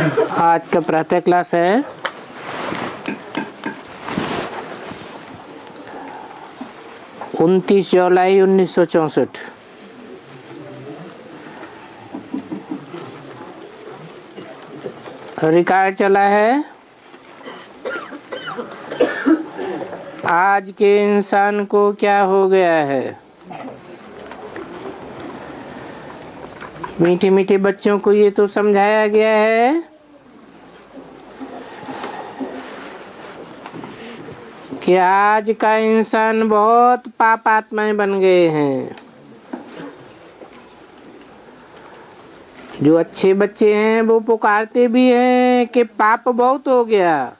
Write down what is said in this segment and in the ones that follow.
आज का प्रातः क्लास है 29 जुलाई 1964। रिकॉर्ड चला है आज के इंसान को क्या हो गया है। मीठे मीठे बच्चों को ये तो समझाया गया है कि आज का इंसान बहुत पाप आत्माएं बन गए हैं। जो अच्छे बच्चे हैं वो पुकारते भी हैं कि पाप बहुत हो गया,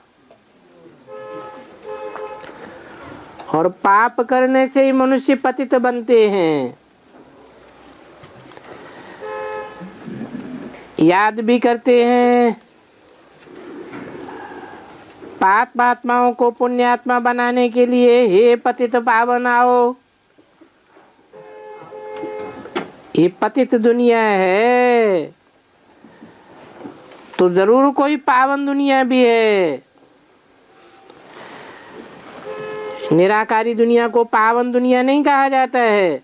और पाप करने से ही मनुष्य पतित बनते हैं। याद भी करते हैं पाप आत्माओं को पुण्यात्मा बनाने के लिए, हे पतित पावन आओ। ये पतित दुनिया है तो जरूर कोई पावन दुनिया भी है। निराकारी दुनिया को पावन दुनिया नहीं कहा जाता है।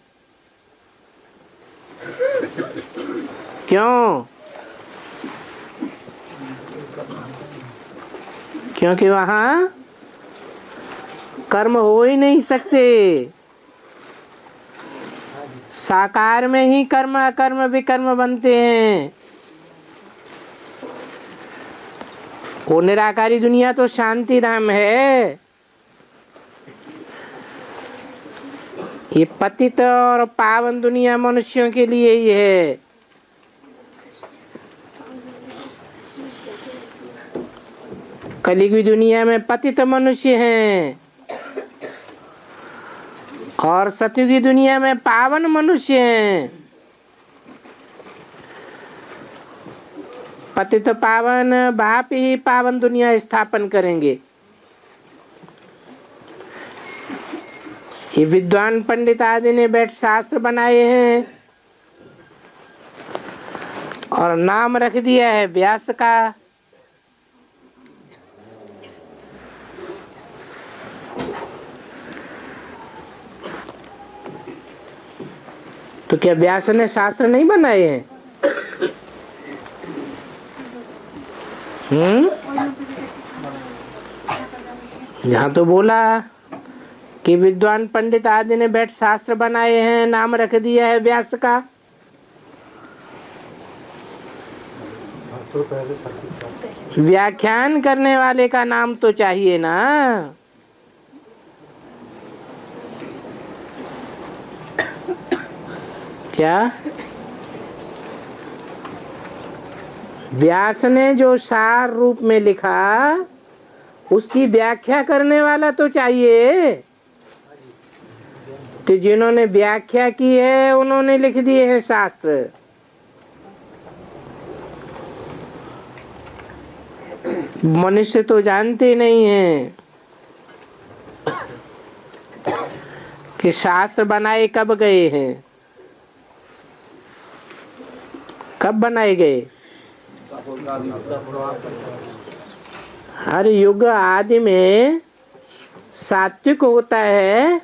क्यों? क्योंकि वहां कर्म हो ही नहीं सकते। साकार में ही कर्म अकर्म विकर्म बनते हैं। वो निराकारी दुनिया तो शांति धाम है। ये पतित और पावन दुनिया मनुष्यों के लिए ही है। कलियुगी दुनिया में पतित मनुष्य हैं और सतयुगी दुनिया में पावन मनुष्य हैं। पतित पावन बाप ही पावन दुनिया स्थापन करेंगे। ये विद्वान पंडित आदि ने बैठ शास्त्र बनाए हैं और नाम रख दिया है व्यास का। तो क्या व्यास ने शास्त्र नहीं बनाए हैं? यहाँ तो बोला कि विद्वान पंडित आदि ने बैठ शास्त्र बनाए हैं, नाम रख दिया है व्यास का। व्याख्यान करने वाले का नाम तो चाहिए ना। क्या व्यास ने जो सार रूप में लिखा उसकी व्याख्या करने वाला तो चाहिए। तो जिन्होंने व्याख्या की है उन्होंने लिख दिए हैं शास्त्र। मनुष्य तो जानते नहीं हैं कि शास्त्र बनाए कब गए हैं, कब बनाए गए। हर युग आदि में सात्विक होता है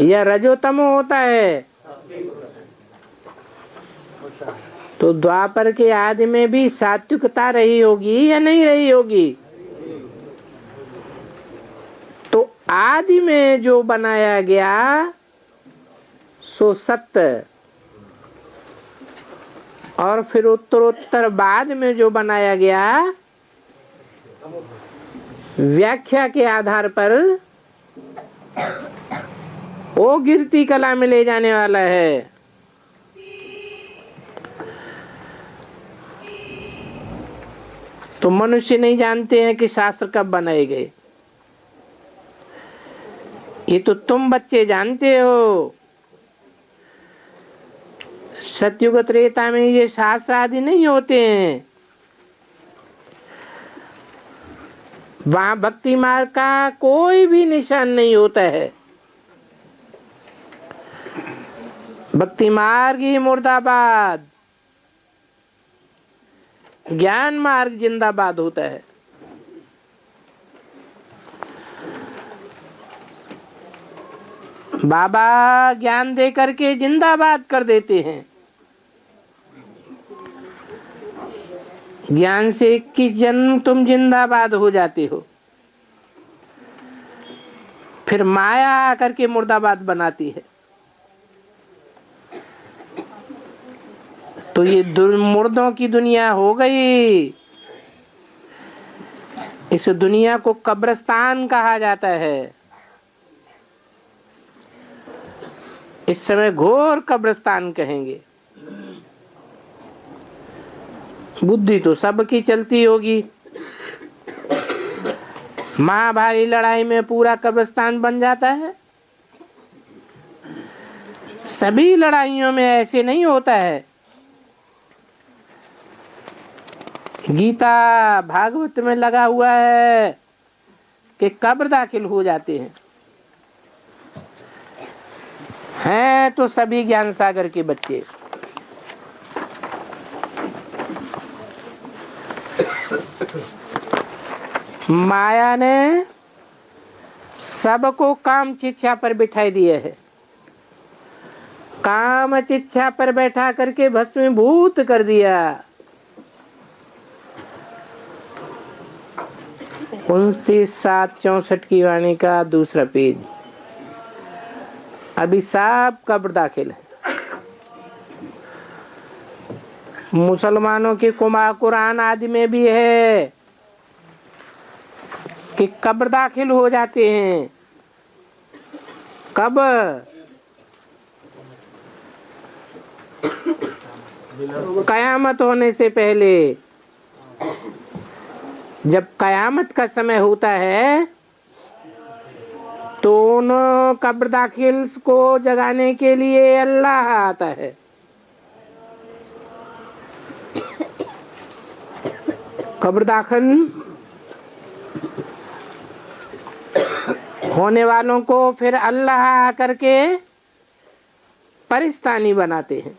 या रजोतम होता है। तो द्वापर के आदि में भी सात्विकता रही होगी या नहीं रही होगी। तो आदि में जो बनाया गया सो सत्य, और फिर उत्तरोत्तर बाद में जो बनाया गया व्याख्या के आधार पर वो गिरती कला में ले जाने वाला है। तो मनुष्य नहीं जानते हैं कि शास्त्र कब बनाए गए। ये तो तुम बच्चे जानते हो। सतयुग त्रेता में ये शास्त्र आदि नहीं होते हैं। वहां भक्ति मार्ग का कोई भी निशान नहीं होता है। भक्ति मार्ग ही मुर्दाबाद। ज्ञान मार्ग जिंदाबाद होता है। बाबा ज्ञान दे करके जिंदाबाद कर देते हैं। ज्ञान से 21 जन्म तुम जिंदाबाद हो जाते हो, फिर माया आकर के मुर्दाबाद बनाती है। तो ये मुर्दों की दुनिया हो गई। इस दुनिया को कब्रिस्तान कहा जाता है। इस समय घोर कब्रिस्तान कहेंगे। बुद्धि तो सबकी चलती होगी। महाभारी लड़ाई में पूरा कब्रिस्तान बन जाता है। सभी लड़ाइयों में ऐसे नहीं होता है। गीता भागवत में लगा हुआ है कि कब्र दाखिल हो जाते हैं तो सभी ज्ञान सागर के बच्चे। माया ने सबको काम चिच्छा पर बिठाई दिए है। काम चिच्छा पर बैठा करके भस्मीभूत कर दिया। 29/7/64 की वाणी का दूसरा पेज। अभी सब कब्र दाखिल है। मुसलमानों के कुरान आदि में भी है कि कब्र दाखिल हो जाते हैं। कब? कयामत होने से पहले। जब कयामत का समय होता है तो उन कब्र दाखिल को जगाने के लिए अल्लाह आता है। कब्र दाखिल होने वालों को फिर अल्लाह आकर के परिस्तानी बनाते हैं।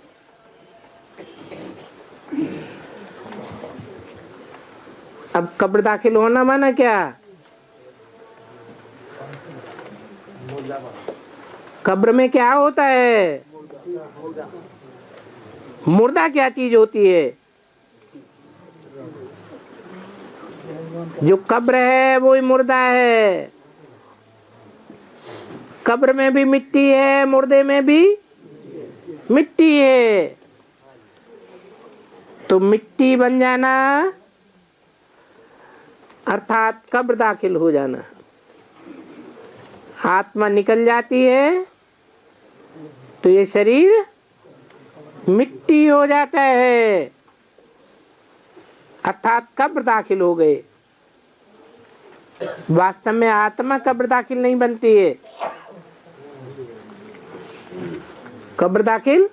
अब कब्र दाखिल होना माना क्या? कब्र में क्या होता है? मुर्दा क्या चीज होती है? जो कब्र है वो ही मुर्दा है। कब्र में भी मिट्टी है, मुर्दे में भी मिट्टी है। तो मिट्टी बन जाना अर्थात कब्र दाखिल हो जाना। आत्मा निकल जाती है तो ये शरीर मिट्टी हो जाता है, अर्थात कब्र दाखिल हो गए। वास्तव में आत्मा कब्र दाखिल नहीं बनती है। कब्र दाखिल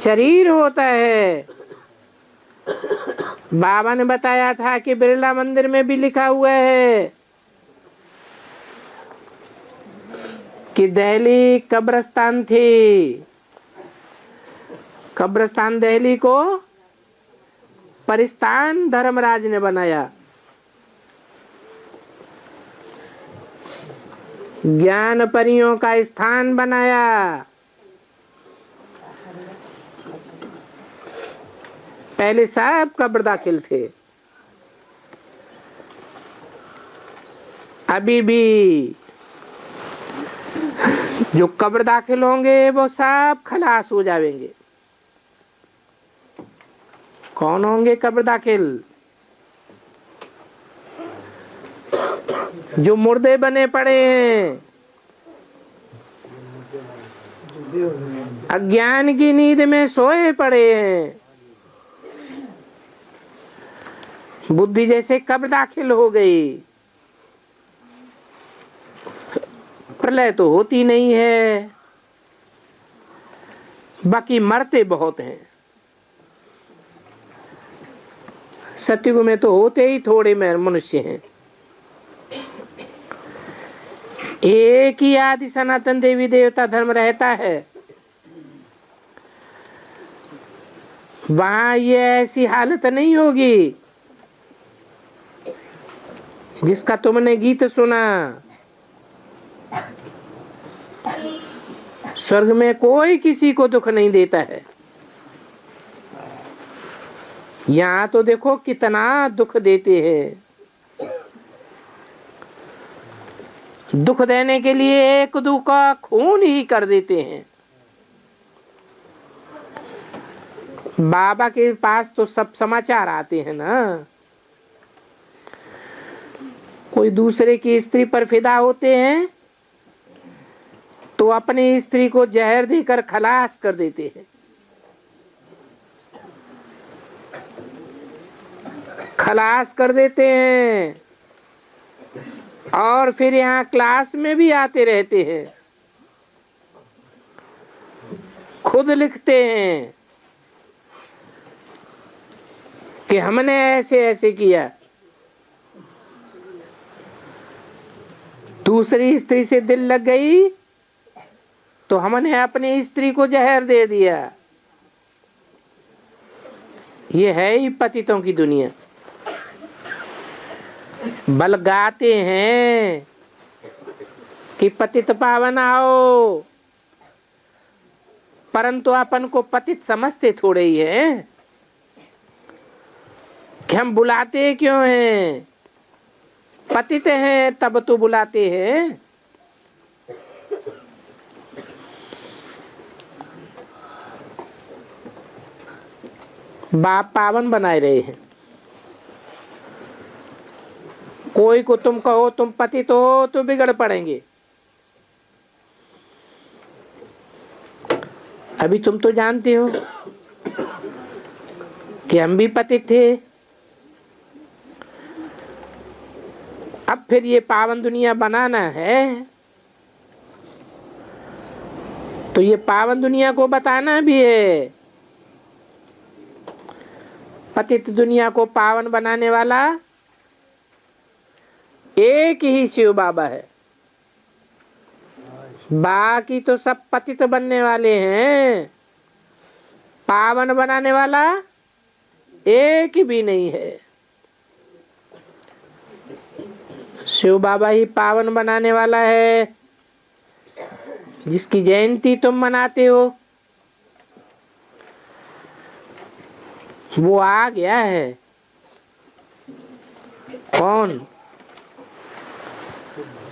शरीर होता है। बाबा ने बताया था कि बिरला मंदिर में भी लिखा हुआ है कि दिल्ली कब्रिस्तान थी। कब्रिस्तान दिल्ली को परिस्तान धर्मराज ने बनाया। ज्ञान परियों का स्थान बनाया। पहले सब कब्र दाखिल थे। अभी भी जो कब्र दाखिल होंगे वो सब खलास हो जाएंगे। कौन होंगे कब्र दाखिल? जो मुर्दे बने पड़े हैं, अज्ञान की नींद में सोए पड़े हैं। बुद्धि जैसे कब्र दाखिल हो गई। प्रलय तो होती नहीं है, बाकी मरते बहुत हैं। सतयुग में तो होते ही थोड़े मनुष्य हैं। एक ही आदि सनातन देवी देवता धर्म रहता है। वहां ये ऐसी हालत नहीं होगी जिसका तुमने गीत सुना। स्वर्ग में कोई किसी को दुख नहीं देता है। यहाँ तो देखो कितना दुख देते हैं। दुख देने के लिए एक दूसरे का खून ही कर देते हैं। बाबा के पास तो सब समाचार आते हैं ना। कोई दूसरे की स्त्री पर फिदा होते हैं तो अपनी स्त्री को जहर देकर खलास कर देते हैं। खलास कर देते हैं और फिर यहाँ क्लास में भी आते रहते हैं। खुद लिखते हैं कि हमने ऐसे ऐसे किया। दूसरी स्त्री से दिल लग गई तो हमने अपनी स्त्री को जहर दे दिया। ये है ही पतितों की दुनिया। बल गाते हैं कि पतित पावन आओ, परंतु अपन को पतित समझते थोड़े ही है कि हम बुलाते क्यों हैं? पतित हैं तब तो बुलाते हैं। बाप पावन बनाए रहे हैं। कोई को तुम कहो तुम पतित हो तो बिगड़ पड़ेंगे। अभी तुम तो जानते हो कि हम भी पतित थे। अब फिर ये पावन दुनिया बनाना है तो ये पावन दुनिया को बताना भी है। पतित दुनिया को पावन बनाने वाला एक ही शिव बाबा है। बाकी तो सब पतित बनने वाले हैं। पावन बनाने वाला एक भी नहीं है। शिव बाबा ही पावन बनाने वाला है, जिसकी जयंती तुम मनाते हो। वो आ गया है। कौन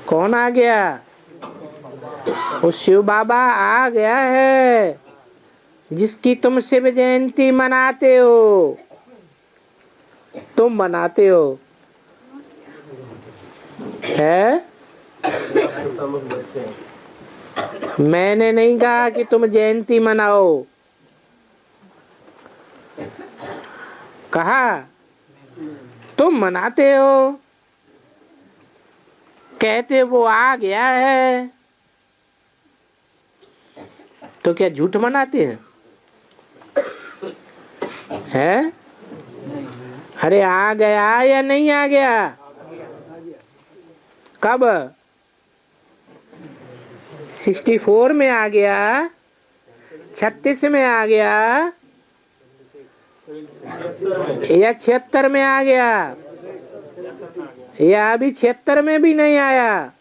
कौन आ गया? वो शिव बाबा आ गया है, जिसकी तुम शिव जयंती मनाते हो। तुम मनाते हो है? मैंने नहीं कहा कि तुम जयंती मनाओ। कहा तुम मनाते हो। कहते वो आ गया है तो क्या झूठ मनाते हैं? है? अरे आ गया या नहीं आ गया? कब? 64 में आ गया, 36 में आ गया या 76 में आ गया, या अभी 76 में भी नहीं आया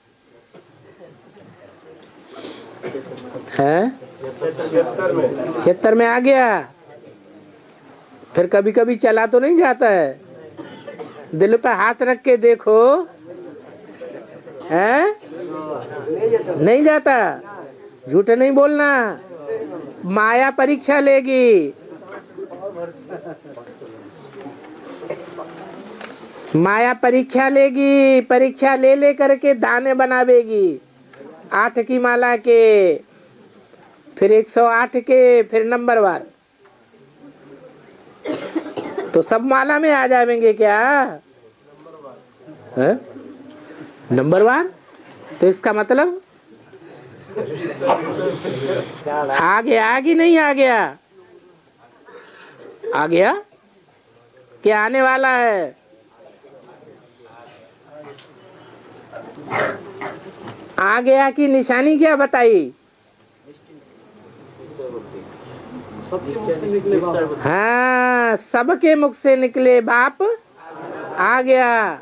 है? 76 में आ गया। फिर कभी कभी चला तो नहीं जाता है? दिल पे हाथ रख के देखो, है? नहीं जाता। झूठ नहीं बोलना। माया परीक्षा लेगी। माया परीक्षा लेगी। परीक्षा ले ले करके दाने बनावेगी। 8 की माला के, फिर 108 के, फिर नंबरवार। तो सब माला में आ जाएंगे क्या? है? नंबरवार। तो इसका मतलब आ गया कि नहीं आ गया? आ गया। क्या आने वाला है? आ गया की निशानी क्या बताई? हाँ, सबके मुख से निकले बाप आ गया।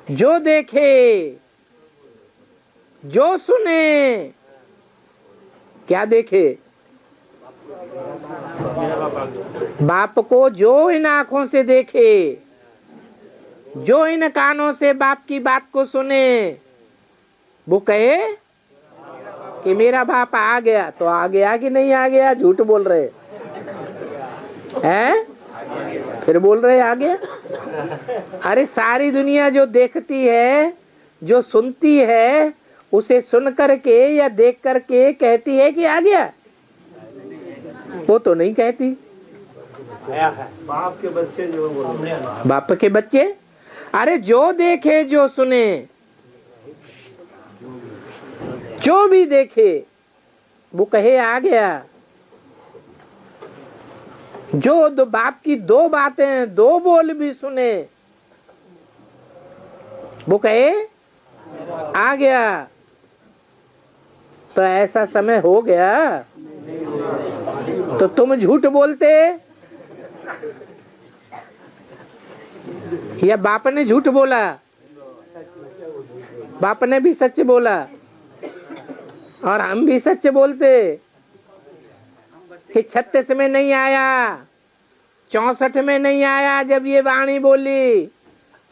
जो देखे जो सुने, क्या देखे? बाप को जो इन आंखों से देखे, जो इन कानों से बाप की बात को सुने, वो कहे कि मेरा बाप आ गया। तो आ गया कि नहीं आ गया? झूठ बोल रहे हैं, फिर बोल रहे आ गया। अरे सारी दुनिया जो देखती है, जो सुनती है, उसे सुन करके या देख करके कहती है कि आ गया? वो तो नहीं कहती। बाप के बच्चे जो बोले, बाप के बच्चे, अरे जो देखे जो सुने, जो भी देखे वो कहे आ गया। जो दो बाप की दो बातें, दो बोल भी सुने, वो कहे आ गया। तो ऐसा समय हो गया तो तुम झूठ बोलते या बाप ने झूठ बोला? बाप ने भी सच बोला और हम भी सच बोलते कि 36 में नहीं आया, 64 में नहीं आया, जब ये वाणी बोली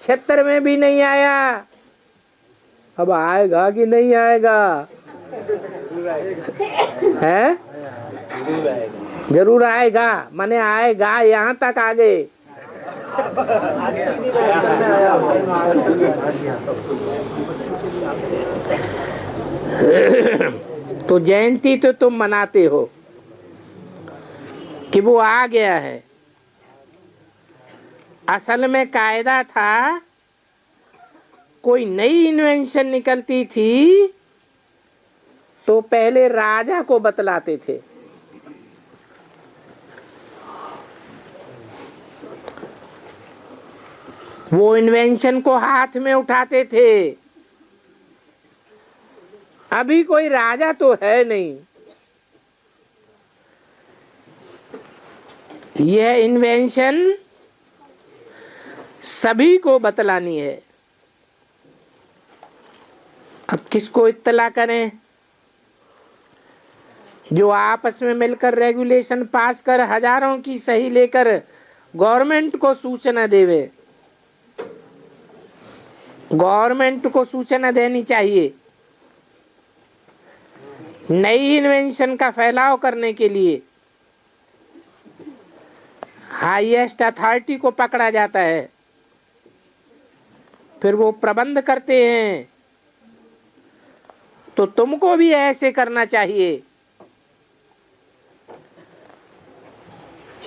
76 में भी नहीं आया। अब आएगा कि नहीं आएगा? है? जरूर आएगा। माने आएगा, यहाँ तक आ गए। तो जयंती तो तुम मनाते हो कि वो आ गया है। असल में कायदा था, कोई नई इन्वेंशन निकलती थी तो पहले राजा को बतलाते थे। वो इन्वेंशन को हाथ में उठाते थे। अभी कोई राजा तो है नहीं, यह इन्वेंशन सभी को बतलानी है। अब किसको इत्तला करें? जो आपस में मिलकर रेगुलेशन पास कर हजारों की सही लेकर गवर्नमेंट को सूचना देवे। गवर्नमेंट को सूचना देनी चाहिए नई इन्वेंशन का फैलाव करने के लिए। हाईएस्ट अथॉरिटी को पकड़ा जाता है, फिर वो प्रबंध करते हैं। तो तुमको भी ऐसे करना चाहिए।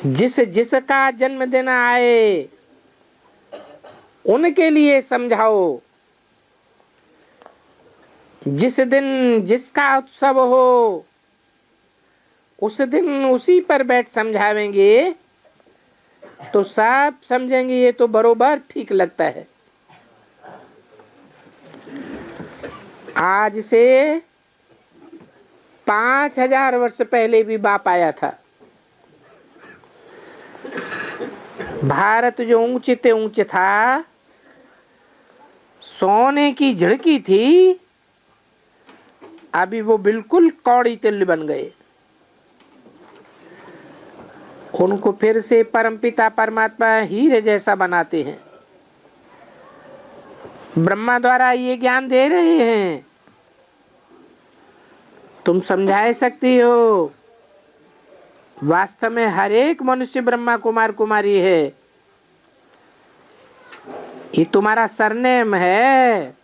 जिसका जन्मदिन आए उनके लिए समझाओ। जिस दिन जिसका उत्सव हो उस दिन उसी पर बैठ समझावेंगे तो सब समझेंगे ये तो बरोबर ठीक लगता है। आज से 5000 वर्ष पहले भी बाप आया था। भारत जो ऊंचे ते ऊंचे था, सोने की झिड़की थी, अभी वो बिल्कुल कौड़ी तिल बन गए। उनको फिर से परमपिता परमात्मा हीरे जैसा बनाते हैं। ब्रह्मा द्वारा ये ज्ञान दे रहे हैं, तुम समझा सकती हो। वास्तव में हर एक मनुष्य ब्रह्मा कुमार कुमारी है। ये तुम्हारा सरनेम है।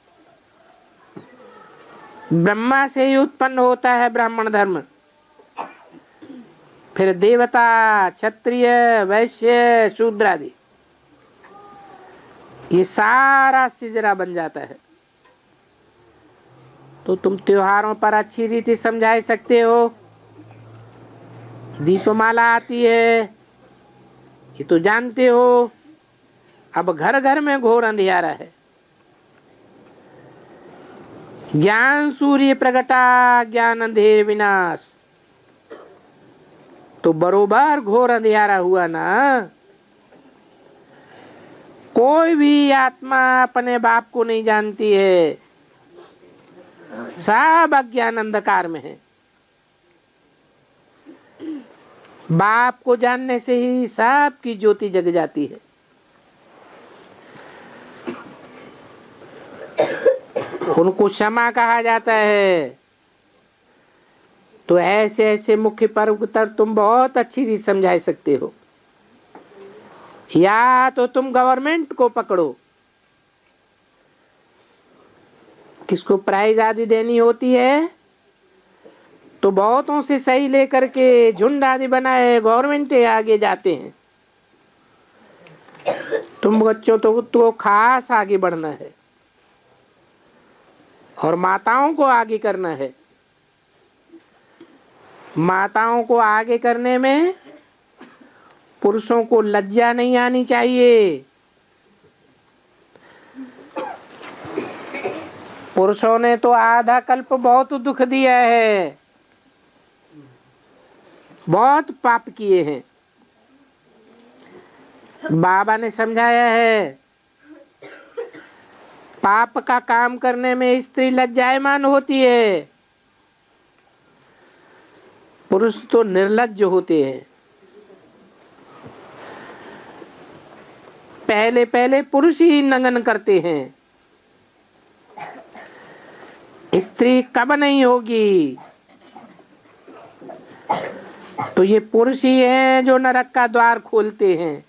ब्रह्मा से ही उत्पन्न होता है ब्राह्मण धर्म, फिर देवता, क्षत्रिय, वैश्य, शूद्र आदि, ये सारा सिजरा बन जाता है। तो तुम त्योहारों पर अच्छी रीति समझा सकते हो। दीपमाला आती है, ये तो जानते हो। अब घर घर में घोर अंधियारा है। ज्ञान सूर्य प्रगटा, ज्ञान अंधेर विनाश। तो बरोबर घोर अंधियारा हुआ ना। कोई भी आत्मा अपने बाप को नहीं जानती है, सब अज्ञान अंधकार में है। बाप को जानने से ही सब की ज्योति जग जाती है। उनको क्षमा कहा जाता है। तो ऐसे ऐसे मुख्य पर्व तर तुम बहुत अच्छी चीज समझा सकते हो। या तो तुम गवर्नमेंट को पकड़ो, किसको प्राइज आदि देनी होती है तो बहुतों से सही लेकर के झुंड आदि बनाए गवर्नमेंट आगे जाते हैं। तुम बच्चों तो खास आगे बढ़ना है और माताओं को आगे करना है। माताओं को आगे करने में पुरुषों को लज्जा नहीं आनी चाहिए। पुरुषों ने तो आधा कल्प बहुत दुख दिया है, बहुत पाप किए हैं। बाबा ने समझाया है, पाप का काम करने में स्त्री लज्जायमान होती है, पुरुष तो निर्लज्ज होते हैं। पहले पहले पुरुष ही नंगन करते हैं, स्त्री कब नहीं होगी। तो ये पुरुष ही हैं जो नरक का द्वार खोलते हैं।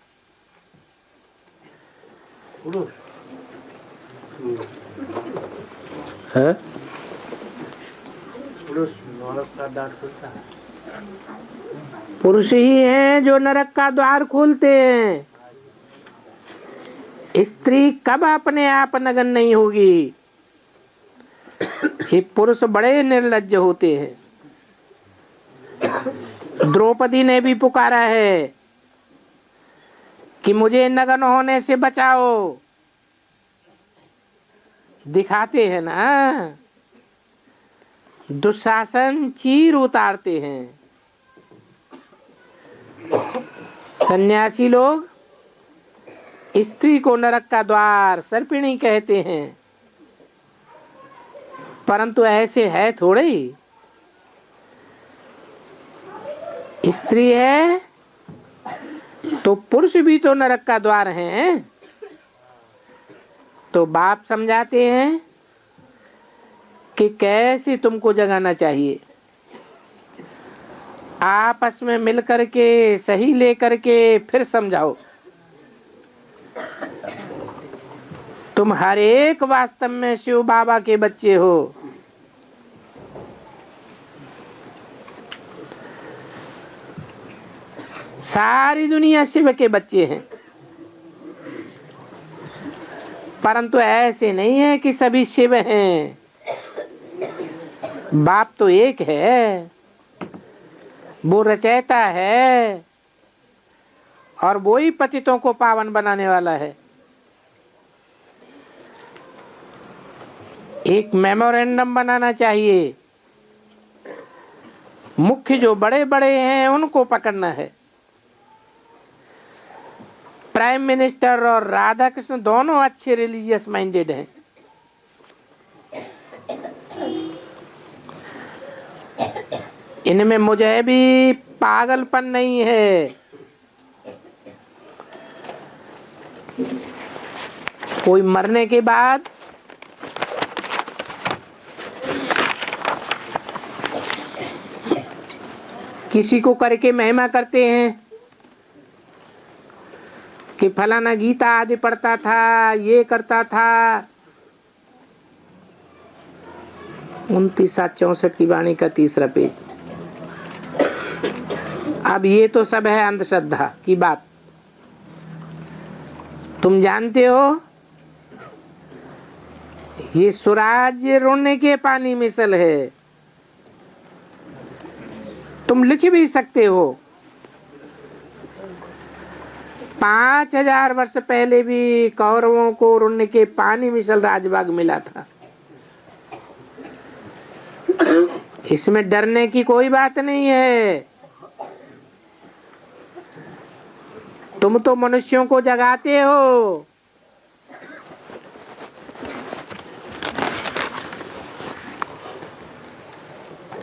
है? पुरुष ही हैं जो नरक का द्वार खोलते हैं। स्त्री कब अपने आप नग्न नहीं होगी। ये पुरुष बड़े निर्लज्ज होते हैं। द्रौपदी ने भी पुकारा है कि मुझे नग्न होने से बचाओ। दिखाते हैं ना, दुशासन चीर उतारते हैं। सन्यासी लोग स्त्री को नरक का द्वार सर्पिणी कहते हैं, परंतु ऐसे है थोड़े ही। स्त्री है तो पुरुष भी तो नरक का द्वार है। तो बाप समझाते हैं कि कैसे तुमको जगाना चाहिए। आपस में मिलकर के सही लेकर के फिर समझाओ। तुम हर एक वास्तव में शिव बाबा के बच्चे हो। सारी दुनिया शिव के बच्चे हैं, परंतु ऐसे नहीं है कि सभी शिव हैं। बाप तो एक है, वो रचयिता है और वो ही पतितों को पावन बनाने वाला है। एक मेमोरेंडम बनाना चाहिए। मुख्य जो बड़े बड़े हैं उनको पकड़ना है। प्राइम मिनिस्टर और राधा कृष्ण दोनों अच्छे रिलीजियस माइंडेड हैं। इनमें मुझे भी पागलपन नहीं है। कोई मरने के बाद किसी को करके महिमा करते हैं कि फलाना गीता आदि पढ़ता था, ये करता था। 29/64 की वाणी का 3रा पेज। अब ये तो सब है अंधश्रद्धा की बात। तुम जानते हो ये स्वराज्य रोने के पानी मिसल है। तुम लिख भी सकते हो 5000 वर्ष पहले भी कौरवों को रोने के पानी मिसल राजबाग मिला था। इसमें डरने की कोई बात नहीं है। तुम तो मनुष्यों को जगाते हो।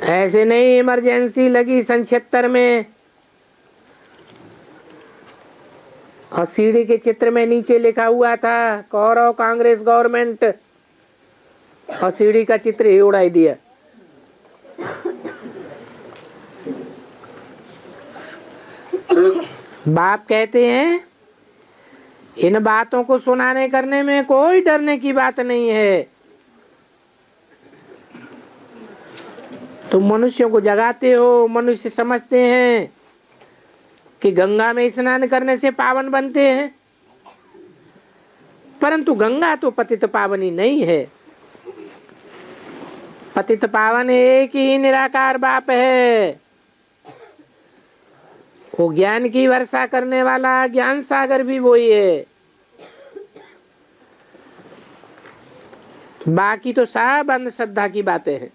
ऐसे नहीं इमरजेंसी लगी सन 76 में और सीढ़ी के चित्र में नीचे लिखा हुआ था कौरव कांग्रेस गवर्नमेंट, और सीढ़ी का चित्र ही उड़ाई दिया। बाप कहते हैं इन बातों को सुनाने करने में कोई डरने की बात नहीं है। तुम मनुष्यों को जगाते हो, मनुष्य समझते हैं कि गंगा में स्नान करने से पावन बनते हैं, परंतु गंगा तो पतित पावनी नहीं है। पतित पावन एक ही निराकार बाप है। वो ज्ञान की वर्षा करने वाला ज्ञान सागर भी वही है। बाकी तो सब अंधश्रद्धा की बातें हैं।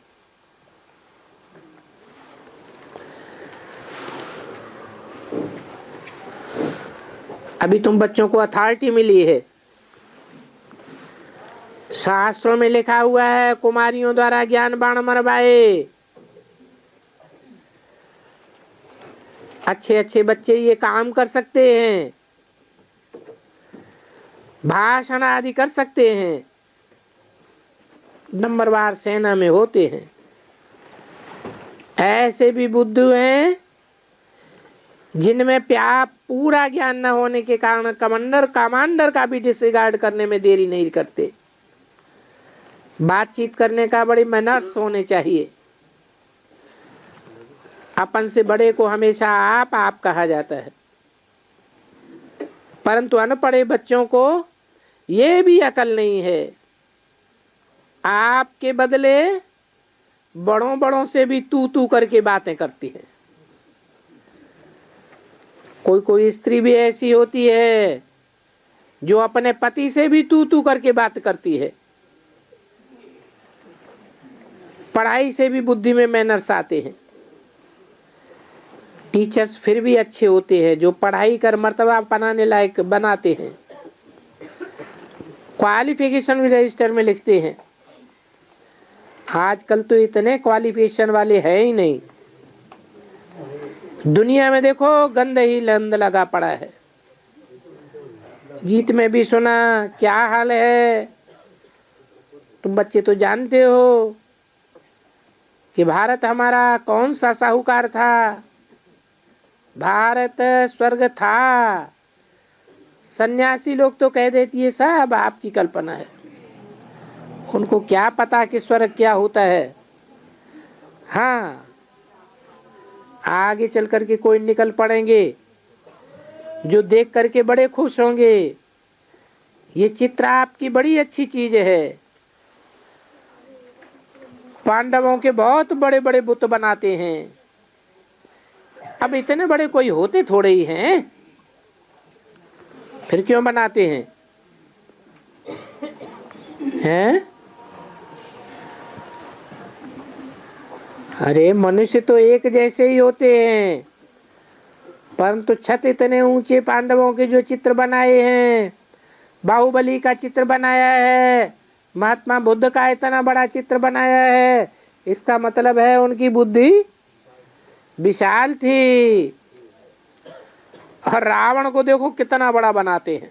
अभी तुम बच्चों को अथॉरिटी मिली है। शास्त्रों में लिखा हुआ है कुमारियों द्वारा ज्ञान बाण मरवाए। अच्छे अच्छे बच्चे ये काम कर सकते हैं, भाषण आदि कर सकते हैं, नंबरवार सेना में होते हैं। ऐसे भी बुद्धू हैं जिनमें पूरा ज्ञान न होने के कारण कमांडर का भी डिसरिगार्ड करने में देरी नहीं करते। बातचीत करने का बड़ी मैनर्स होने चाहिए। अपन से बड़े को हमेशा आप कहा जाता है, परंतु अनपढ़े बच्चों को ये भी अकल नहीं है। आपके बदले बड़ों से भी तू करके बातें करती है। कोई स्त्री भी ऐसी होती है जो अपने पति से भी तू करके बात करती है। पढ़ाई से भी बुद्धि में मैनर्स आते हैं। टीचर्स फिर भी अच्छे होते हैं जो पढ़ाई कर मर्तबा बनाने लायक बनाते हैं, क्वालिफिकेशन भी रजिस्टर में लिखते हैं। आजकल तो इतने क्वालिफिकेशन वाले हैं ही नहीं। दुनिया में देखो गंद ही लंद लगा पड़ा है। गीत में भी सुना क्या हाल है। तुम बच्चे तो जानते हो कि भारत हमारा कौन सा साहूकार था। भारत स्वर्ग था। सन्यासी लोग तो कह देती है सब आपकी कल्पना है। उनको क्या पता कि स्वर्ग क्या होता है। हाँ, आगे चल करके कोई निकल पड़ेंगे जो देख करके बड़े खुश होंगे। ये चित्र आपकी बड़ी अच्छी चीज है। पांडवों के बहुत बड़े बड़े बुत बनाते हैं। अब इतने बड़े कोई होते थोड़े ही हैं, फिर क्यों बनाते हैं? हैं? अरे मनुष्य तो एक जैसे ही होते हैं, परंतु छत इतने ऊंचे पांडवों के जो चित्र बनाए हैं, बाहुबली का चित्र बनाया है, महात्मा बुद्ध का इतना बड़ा चित्र बनाया है, इसका मतलब है उनकी बुद्धि विशाल थी। और रावण को देखो कितना बड़ा बनाते हैं।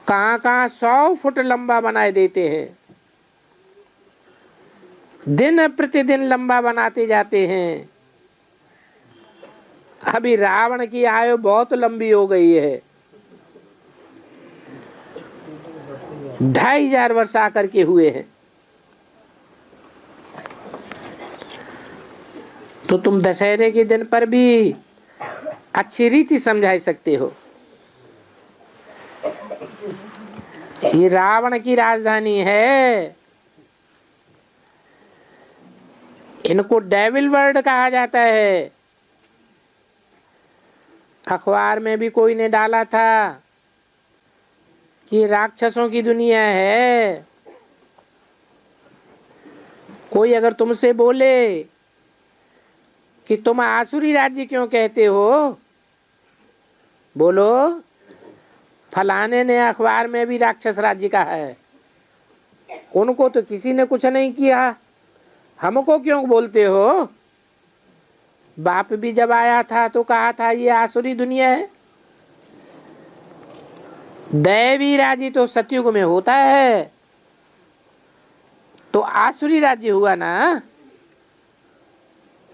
कहां 100 फुट लंबा बनाए देते हैं। दिन प्रतिदिन लंबा बनाते जाते हैं। अभी रावण की आयु बहुत लंबी हो गई है। 2500 वर्ष आकर के हुए हैं। तो तुम दशहरे के दिन पर भी अच्छी रीति समझा सकते हो। ये रावण की राजधानी है। इनको डेविल वर्ल्ड कहा जाता है। अखबार में भी कोई ने डाला था कि राक्षसों की दुनिया है। कोई अगर तुमसे बोले कि तुम आसुरी राज्य क्यों कहते हो? बोलो, फलाने ने अखबार में भी राक्षस राज्य का है, उनको तो किसी ने कुछ नहीं किया, हमको क्यों बोलते हो? बाप भी जब आया था तो कहा था ये आसुरी दुनिया है। दैवी राज्य तो सतयुग में होता है, तो आसुरी राज्य हुआ ना।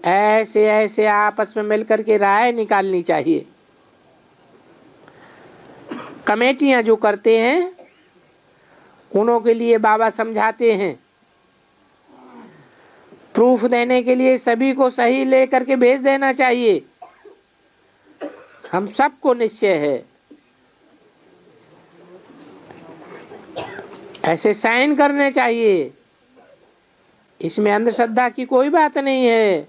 ऐसे ऐसे आपस में मिलकर के राय निकालनी चाहिए। कमेटियां जो करते हैं उन्हों के लिए बाबा समझाते हैं, प्रूफ देने के लिए सभी को सही लेकर के भेज देना चाहिए। हम सबको निश्चय है, ऐसे साइन करने चाहिए। इसमें अंधश्रद्धा की कोई बात नहीं है।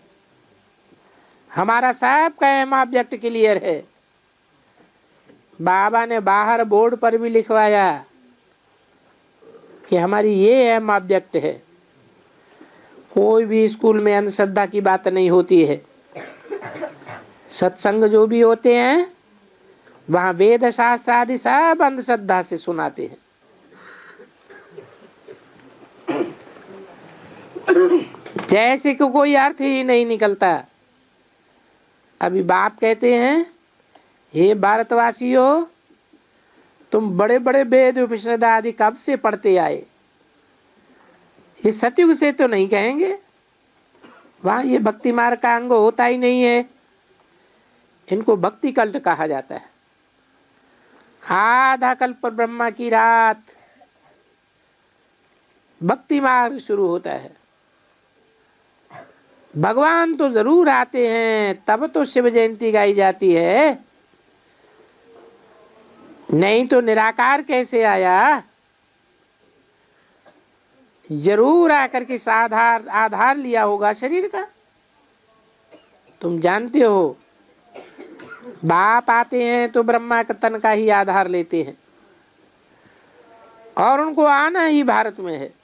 हमारा सबका एम ऑब्जेक्ट क्लियर है। बाबा ने बाहर बोर्ड पर भी लिखवाया कि हमारी ये एम ऑब्जेक्ट है। कोई भी स्कूल में अंधश्रद्धा की बात नहीं होती है। सत्संग जो भी होते हैं वहां वेद शास्त्र आदि सब अंधश्रद्धा से सुनाते हैं। जैसे कि कोई अर्थ ही नहीं निकलता। अभी बाप कहते हैं, हे भारतवासियों, तुम बड़े बड़े वेद उपनिषद आदि कब से पढ़ते आए? ये सतयुग से तो नहीं कहेंगे, वहां ये भक्ति मार्ग का अंग होता ही नहीं है। इनको भक्ति कल्ट कहा जाता है। आधा कल्प ब्रह्मा की रात भक्ति मार्ग शुरू होता है। भगवान तो जरूर आते हैं, तब तो शिव जयंती गाई जाती है, नहीं तो निराकार कैसे आया? जरूर आकर के आधार लिया होगा शरीर का। तुम जानते हो, बाप आते हैं तो ब्रह्मा का तन का ही आधार लेते हैं, और उनको आना ही भारत में है।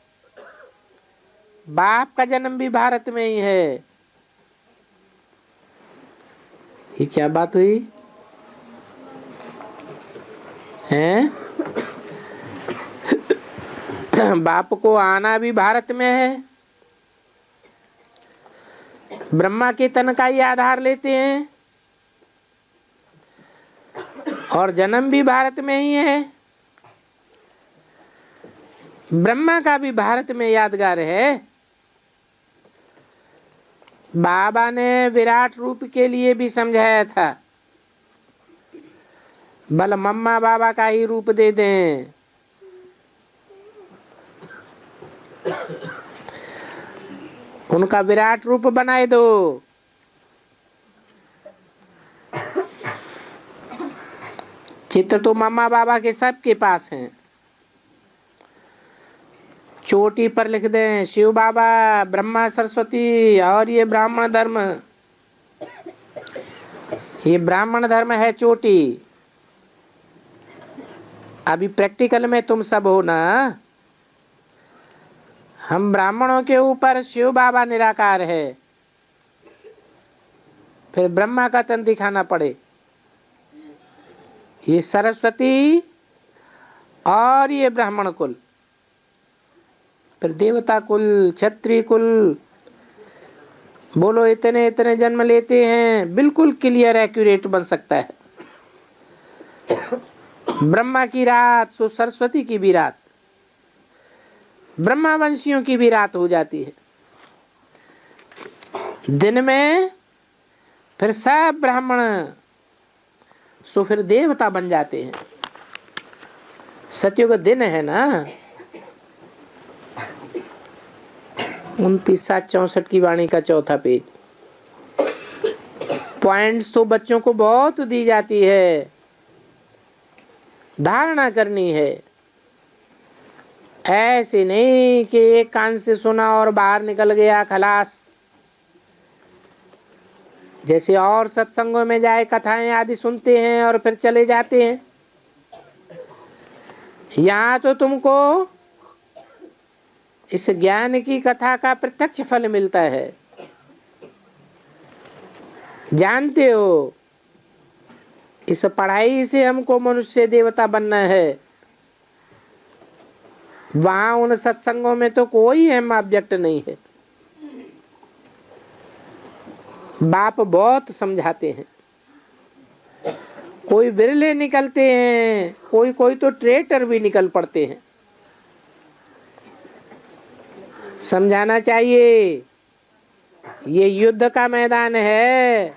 बाप का जन्म भी भारत में ही है। ये क्या बात हुई है? बाप को आना भी भारत में है, ब्रह्मा के तन का ही आधार लेते हैं, और जन्म भी भारत में ही है। ब्रह्मा का भी भारत में यादगार है। बाबा ने विराट रूप के लिए भी समझाया था, बल मम्मा बाबा का ही रूप दे दें। उनका विराट रूप बनाए दो। चित्र तो मम्मा बाबा के सबके पास हैं। चोटी पर लिख दें शिव बाबा, ब्रह्मा, सरस्वती, और ये ब्राह्मण धर्म। ये ब्राह्मण धर्म है चोटी। अभी प्रैक्टिकल में तुम सब हो ना। हम ब्राह्मणों के ऊपर शिव बाबा निराकार है, फिर ब्रह्मा का तन दिखाना पड़े। ये सरस्वती और ये ब्राह्मण कुल, फिर देवता कुल, क्षत्रिय कुल, बोलो इतने इतने जन्म लेते हैं, बिल्कुल क्लियर एक्यूरेट बन सकता है। ब्रह्मा की रात सो सरस्वती की भी रात, ब्रह्मा वंशियों की भी रात हो जाती है। दिन में फिर सब ब्राह्मण सो फिर देवता बन जाते हैं। सतयुग दिन है ना। 29/64 की वाणी का चौथा पेज। पॉइंट्स तो बच्चों को बहुत दी जाती है, धारणा करनी है। ऐसे नहीं कि एक कान से सुना और बाहर निकल गया खलास। जैसे और सत्संगों में जाए कथाएं आदि सुनते हैं और फिर चले जाते हैं। यहाँ तो तुमको इस ज्ञान की कथा का प्रत्यक्ष फल मिलता है। जानते हो इस पढ़ाई से हमको मनुष्य देवता बनना है। वहां उन सत्संगों में तो कोई अहम ऑब्जेक्ट नहीं है। बाप बहुत समझाते हैं, कोई बिरले निकलते हैं, कोई कोई तो ट्रेटर भी निकल पड़ते हैं। समझाना चाहिए ये युद्ध का मैदान है।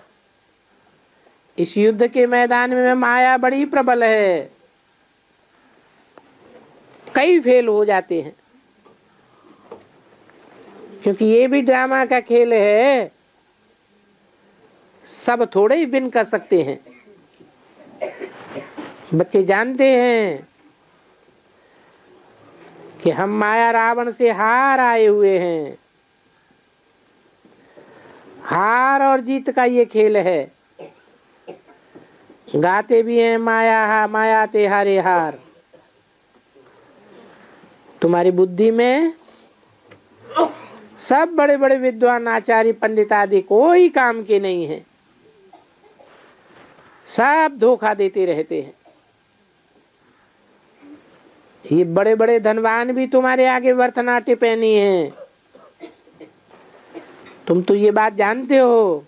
इस युद्ध के मैदान में माया बड़ी प्रबल है। कई फेल हो जाते हैं, क्योंकि ये भी ड्रामा का खेल है। सब थोड़े ही विन कर सकते हैं। बच्चे जानते हैं कि हम माया रावण से हार आए हुए हैं। हार और जीत का ये खेल है। गाते भी हैं माया माया ते हारे हार। तुम्हारी बुद्धि में सब बड़े बड़े विद्वान आचार्य पंडित आदि कोई काम के नहीं है। सब धोखा देते रहते हैं। ये बड़े बड़े धनवान भी तुम्हारे आगे वर्तनाट्य पहनी हैं। तुम तो ये बात जानते हो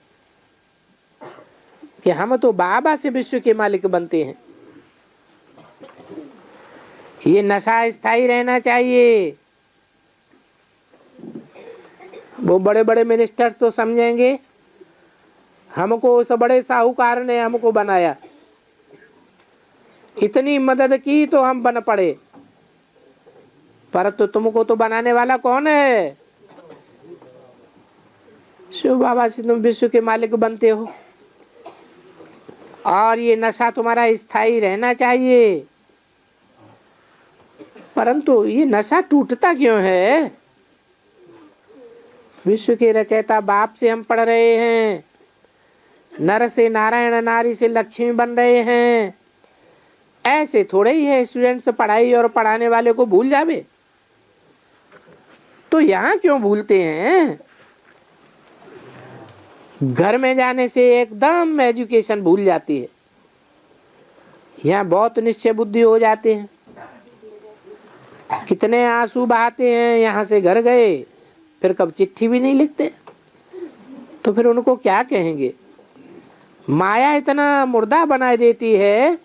कि हम तो बाबा से विश्व के मालिक बनते हैं। ये नशा स्थायी रहना चाहिए। वो बड़े बड़े मिनिस्टर तो समझेंगे हमको उस बड़े साहूकार ने हमको बनाया, इतनी मदद की तो हम बन पड़े। पर तो तुमको तो बनाने वाला कौन है? शिव बाबा से तुम विश्व के मालिक बनते हो। और ये नशा तुम्हारा स्थायी रहना चाहिए। परंतु ये नशा टूटता क्यों है? विश्व के रचयिता बाप से हम पढ़ रहे हैं, नर से नारायण, नारी से लक्ष्मी बन रहे हैं। ऐसे थोड़े ही है स्टूडेंट्स पढ़ाई और पढ़ाने वाले को भूल जावे। तो यहाँ क्यों भूलते हैं? घर में जाने से एकदम एजुकेशन भूल जाती है। यहाँ बहुत निश्चय बुद्धि हो जाते हैं। कितने आंसू बहाते हैं, यहाँ से घर गए फिर कब चिट्ठी भी नहीं लिखते। तो फिर उनको क्या कहेंगे? माया इतना मुर्दा बना देती है,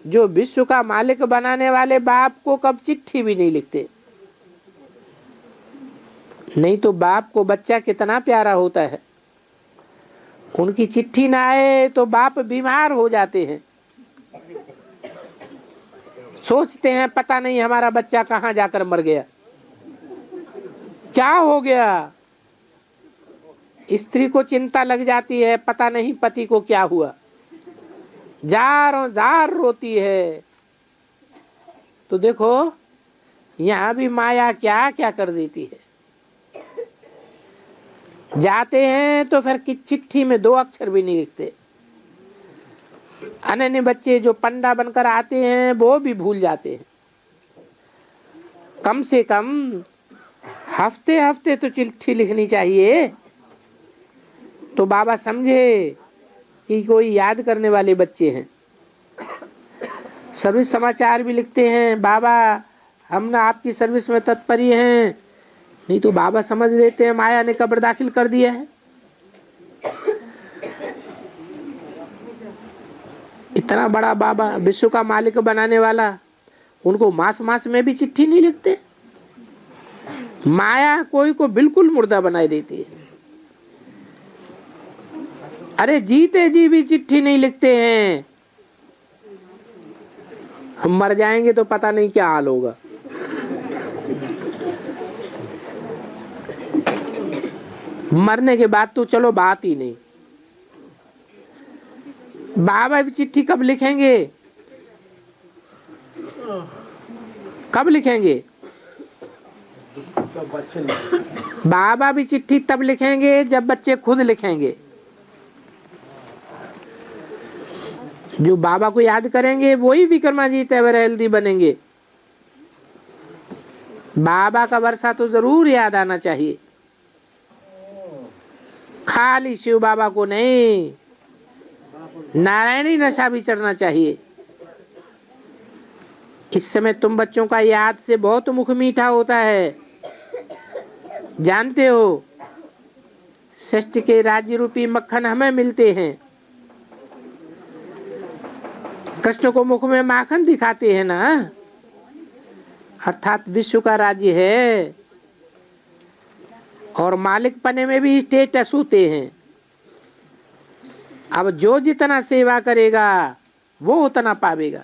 जो विश्व का मालिक बनाने वाले बाप को कब चिट्ठी भी नहीं लिखते। नहीं तो बाप को बच्चा कितना प्यारा होता है। उनकी चिट्ठी ना आए तो बाप बीमार हो जाते हैं। सोचते हैं पता नहीं हमारा बच्चा कहाँ जाकर मर गया, क्या हो गया। स्त्री को चिंता लग जाती है, पता नहीं पति को क्या हुआ। जारों जार रोती है। तो देखो यहाँ भी माया क्या क्या कर देती है। जाते हैं तो फिर की चिट्ठी में 2 अक्षर भी नहीं लिखते। अनन्य बच्चे जो पंडा बनकर आते हैं वो भी भूल जाते हैं। कम से कम हफ्ते हफ्ते तो चिट्ठी लिखनी चाहिए, तो बाबा समझे कि कोई याद करने वाले बच्चे हैं। सर्विस समाचार भी लिखते हैं, बाबा हम ना आपकी सर्विस में तत्पर हैं। नहीं तो बाबा समझ लेते हैं माया ने कब्र दाखिल कर दिया है। इतना बड़ा बाबा विश्व का मालिक बनाने वाला, उनको मास मास में भी चिट्ठी नहीं लिखते। माया कोई को बिल्कुल मुर्दा बनाई देती है। अरे जीते जी भी चिट्ठी नहीं लिखते हैं। हम मर जाएंगे तो पता नहीं क्या हाल होगा। मरने के बाद तो चलो बात ही नहीं। बाबा भी चिट्ठी कब लिखेंगे? कब लिखेंगे? बाबा भी चिट्ठी तब लिखेंगे जब बच्चे खुद लिखेंगे। जो बाबा को याद करेंगे वही विक्रमाजीत एवर हेल्दी बनेंगे। बाबा का वर्षा तो जरूर याद आना चाहिए, खाली शिव बाबा को नहीं। नारायणी नशा भी चढ़ना चाहिए। इस समय तुम बच्चों का याद से बहुत मुख मीठा होता है। जानते हो सृष्टि के राज्य रूपी मक्खन हमें मिलते हैं। कृष्ण को मुख में माखन दिखाते हैं ना, अर्थात विश्व का राज्य है और मालिक पने में भी स्टेटस होते हैं। अब जो जितना सेवा करेगा वो उतना पावेगा।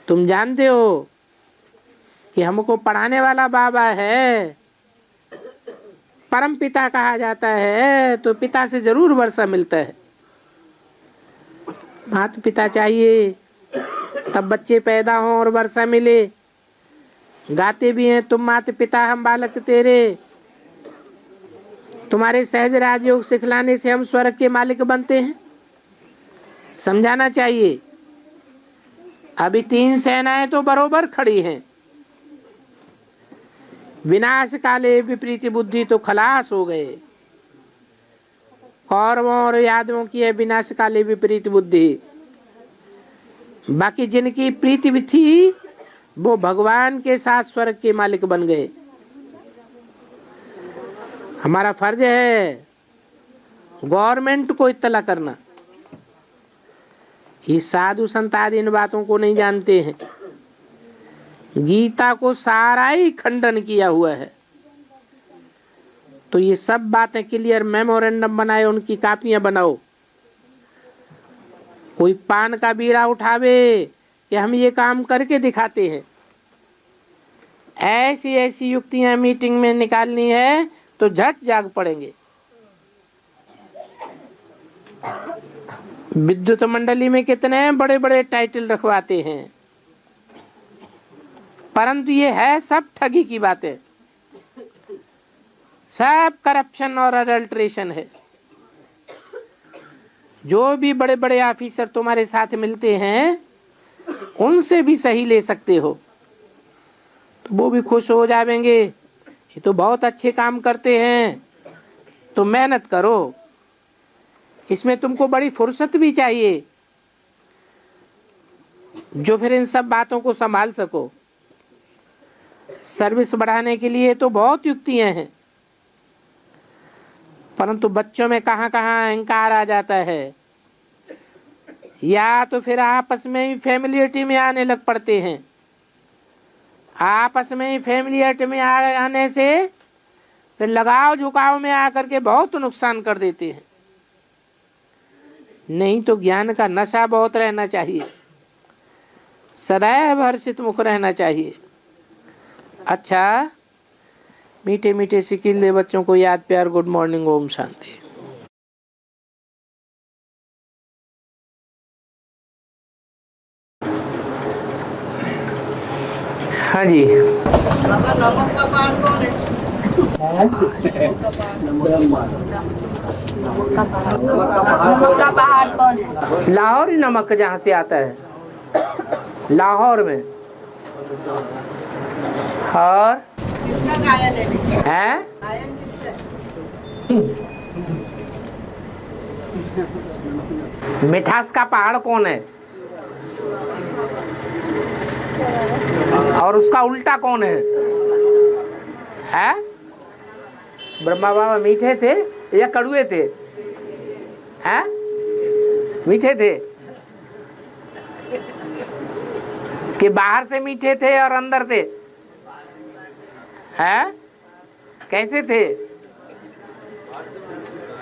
तुम जानते हो कि हमको पढ़ाने वाला बाबा है, परम पिता कहा जाता है, तो पिता से जरूर वर्षा मिलता है। माता पिता चाहिए तब बच्चे पैदा हों और वर्षा मिले। गाते भी हैं तुम माता पिता हम बालक तेरे, तुम्हारे सहज राजयोग सिखलाने से हम स्वर्ग के मालिक बनते हैं। समझाना चाहिए। अभी 3 सेनाएं तो बरोबर खड़ी हैं। विनाश काले विपरीत बुद्धि तो खलास हो गए। कौरवों और यादवों की है विनाश काले विपरीत बुद्धि। बाकी जिनकी प्रीति भी थी वो भगवान के साथ स्वर्ग के मालिक बन गए। हमारा फर्ज है गवर्नमेंट को इत्तला करना। ये साधु संत आदि इन बातों को नहीं जानते हैं। गीता को सारा ही खंडन किया हुआ है। तो ये सब बातें क्लियर मेमोरेंडम बनाए, उनकी कापियां बनाओ। कोई पान का बीड़ा उठावे कि हम ये काम करके दिखाते हैं, ऐसी ऐसी युक्तियां मीटिंग में निकालनी है तो झट जाग पड़ेंगे। विद्युत मंडली में कितने बड़े बड़े टाइटल रखवाते हैं, परंतु ये है सब ठगी की बातें, सब करप्शन और अडल्ट्रेशन है। जो भी बड़े बड़े ऑफिसर तुम्हारे साथ मिलते हैं उनसे भी सही ले सकते हो तो वो भी खुश हो जाएंगे। ये तो बहुत अच्छे काम करते हैं, तो मेहनत करो। इसमें तुमको बड़ी फुर्सत भी चाहिए जो फिर इन सब बातों को संभाल सको। सर्विस बढ़ाने के लिए तो बहुत युक्तियां हैं, परंतु बच्चों में कहां कहां अहंकार आ जाता है, या तो फिर आपस में ही फैमिलियरिटी में आने लग पड़ते हैं। आपस में ही फैमिलियरिटी में आने से फिर लगाव झुकाव में आकर के बहुत नुकसान कर देते हैं। नहीं तो ज्ञान का नशा बहुत रहना चाहिए, सदैव हर्षित मुख रहना चाहिए। अच्छा, मीठे मीठे सिकिल दे बच्चों को याद प्यार, गुड मॉर्निंग, ओम शांति। हाँ जी, बाबा नमक का पहाड़ कौन है? नमक का पहाड़ कौन है? लाहौर ही नमक जहाँ से आता है, लाहौर में। और किसका गायन है? गायन किसका? मिठास का पहाड़ कौन है और उसका उल्टा कौन है? ब्रह्मा बाबा मीठे थे या कड़ुए थे? हैं? मीठे थे कि बाहर से मीठे थे और अंदर थे? हैं? कैसे थे?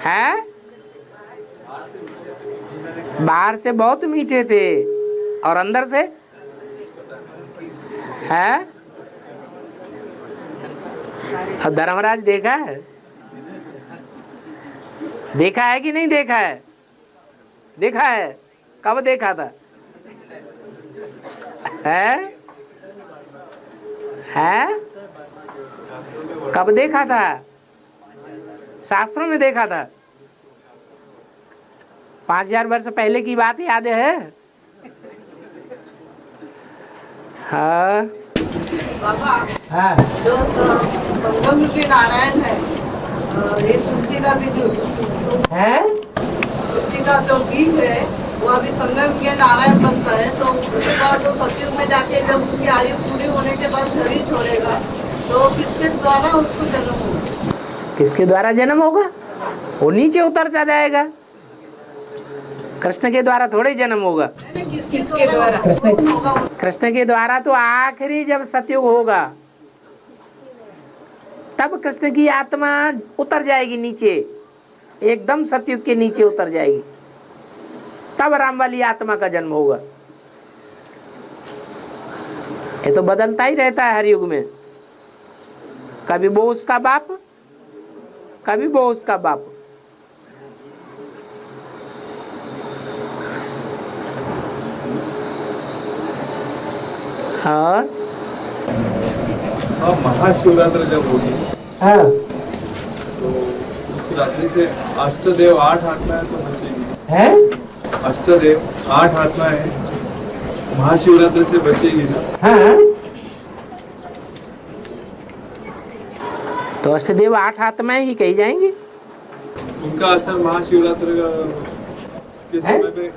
हैं? बाहर से बहुत मीठे थे और अंदर से है। और धर्मराज देखा है? देखा है कि नहीं देखा है? देखा है। कब देखा था? है? कब देखा था? शास्त्रों में देखा था। 5000 वर्ष पहले की बात याद है? हाँ। बाबा, हाँ। जो नारायण है, ये सुर्ति का भी जो है? सुर्ति का जो बीज है वो अभी संगम के नारायण बनता है, तो उसके बाद जो सतयुग में जाके जब उसकी आयु पूरी होने के बाद शरीर छोड़ेगा तो किसके द्वारा उसको जन्म होगा? किसके द्वारा जन्म होगा? वो नीचे उतरता जाएगा, कृष्ण के द्वारा थोड़े जन्म होगा। किसके द्वारा होगा? कृष्ण के द्वारा तो आखिरी जब सतयुग होगा तब कृष्ण की आत्मा उतर जाएगी नीचे, एकदम सतयुग के नीचे उतर जाएगी, तब राम वाली आत्मा का जन्म होगा। ये तो बदलता ही रहता है हर युग में, कभी वो उसका बाप, कभी वो उसका बाप। और महाशिवरात्रि जब होगी हाँ, तो उस रात्रि से अष्टदेव 8 आत्माएं तो बचेगी। है अष्टदेव 8 आत्माएं महाशिवरात्रि से बचेगी ना। हाँ, तो अष्टदेव 8 आत्माएं ही कही जाएंगी। उनका असर महाशिवरात्रि के समय पे,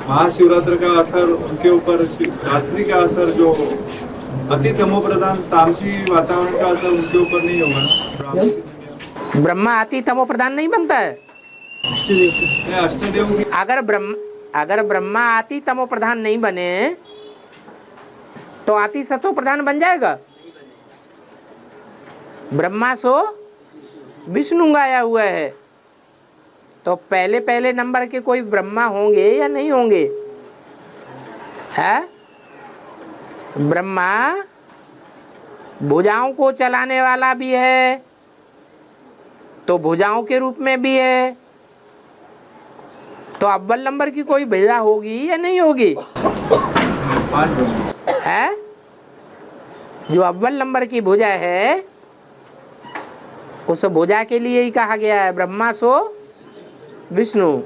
महाशिवरात्रि का असर उनके ऊपर, रात्रि का असर जो अति तमो प्रधान तामसी वातावरण का असर उनके ऊपर नहीं होगा ना। ब्रह्मा अति तमो प्रधान नहीं बनता है। अष्टदेव की अगर ब्रह्मा अति तमो प्रधान नहीं बने तो अति सतो प्रधान बन जाएगा। ब्रह्मा सो विष्णु गाया हुआ है, तो पहले नंबर के कोई ब्रह्मा होंगे या नहीं होंगे? है ब्रह्मा भुजाओं को चलाने वाला भी है, तो भुजाओं के रूप में भी है, तो अव्वल नंबर की कोई भुजा होगी या नहीं होगी? है जो अव्वल नंबर की भुजा है उस भुजा के लिए ही कहा गया है ब्रह्मा सो विष्णु।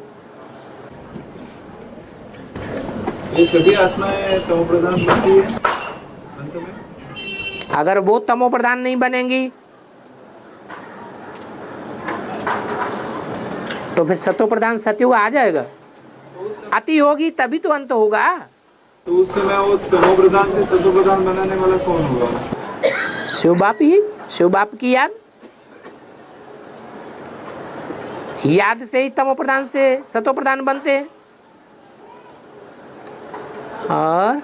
ये सभी आत्माएं तमो प्रधान बनती है अंत में। अगर वो तमो प्रधान नहीं बनेंगी तो फिर सतो प्रधान सतयुग आ जाएगा। अति होगी तभी तो अंत होगा। तो उस समय वो तमो प्रधान से सतो प्रधान बनाने वाला कौन होगा? शिव बाप ही, शिव बाप की याद से ही तमो प्रधान से सतो प्रधान बनते हैं। और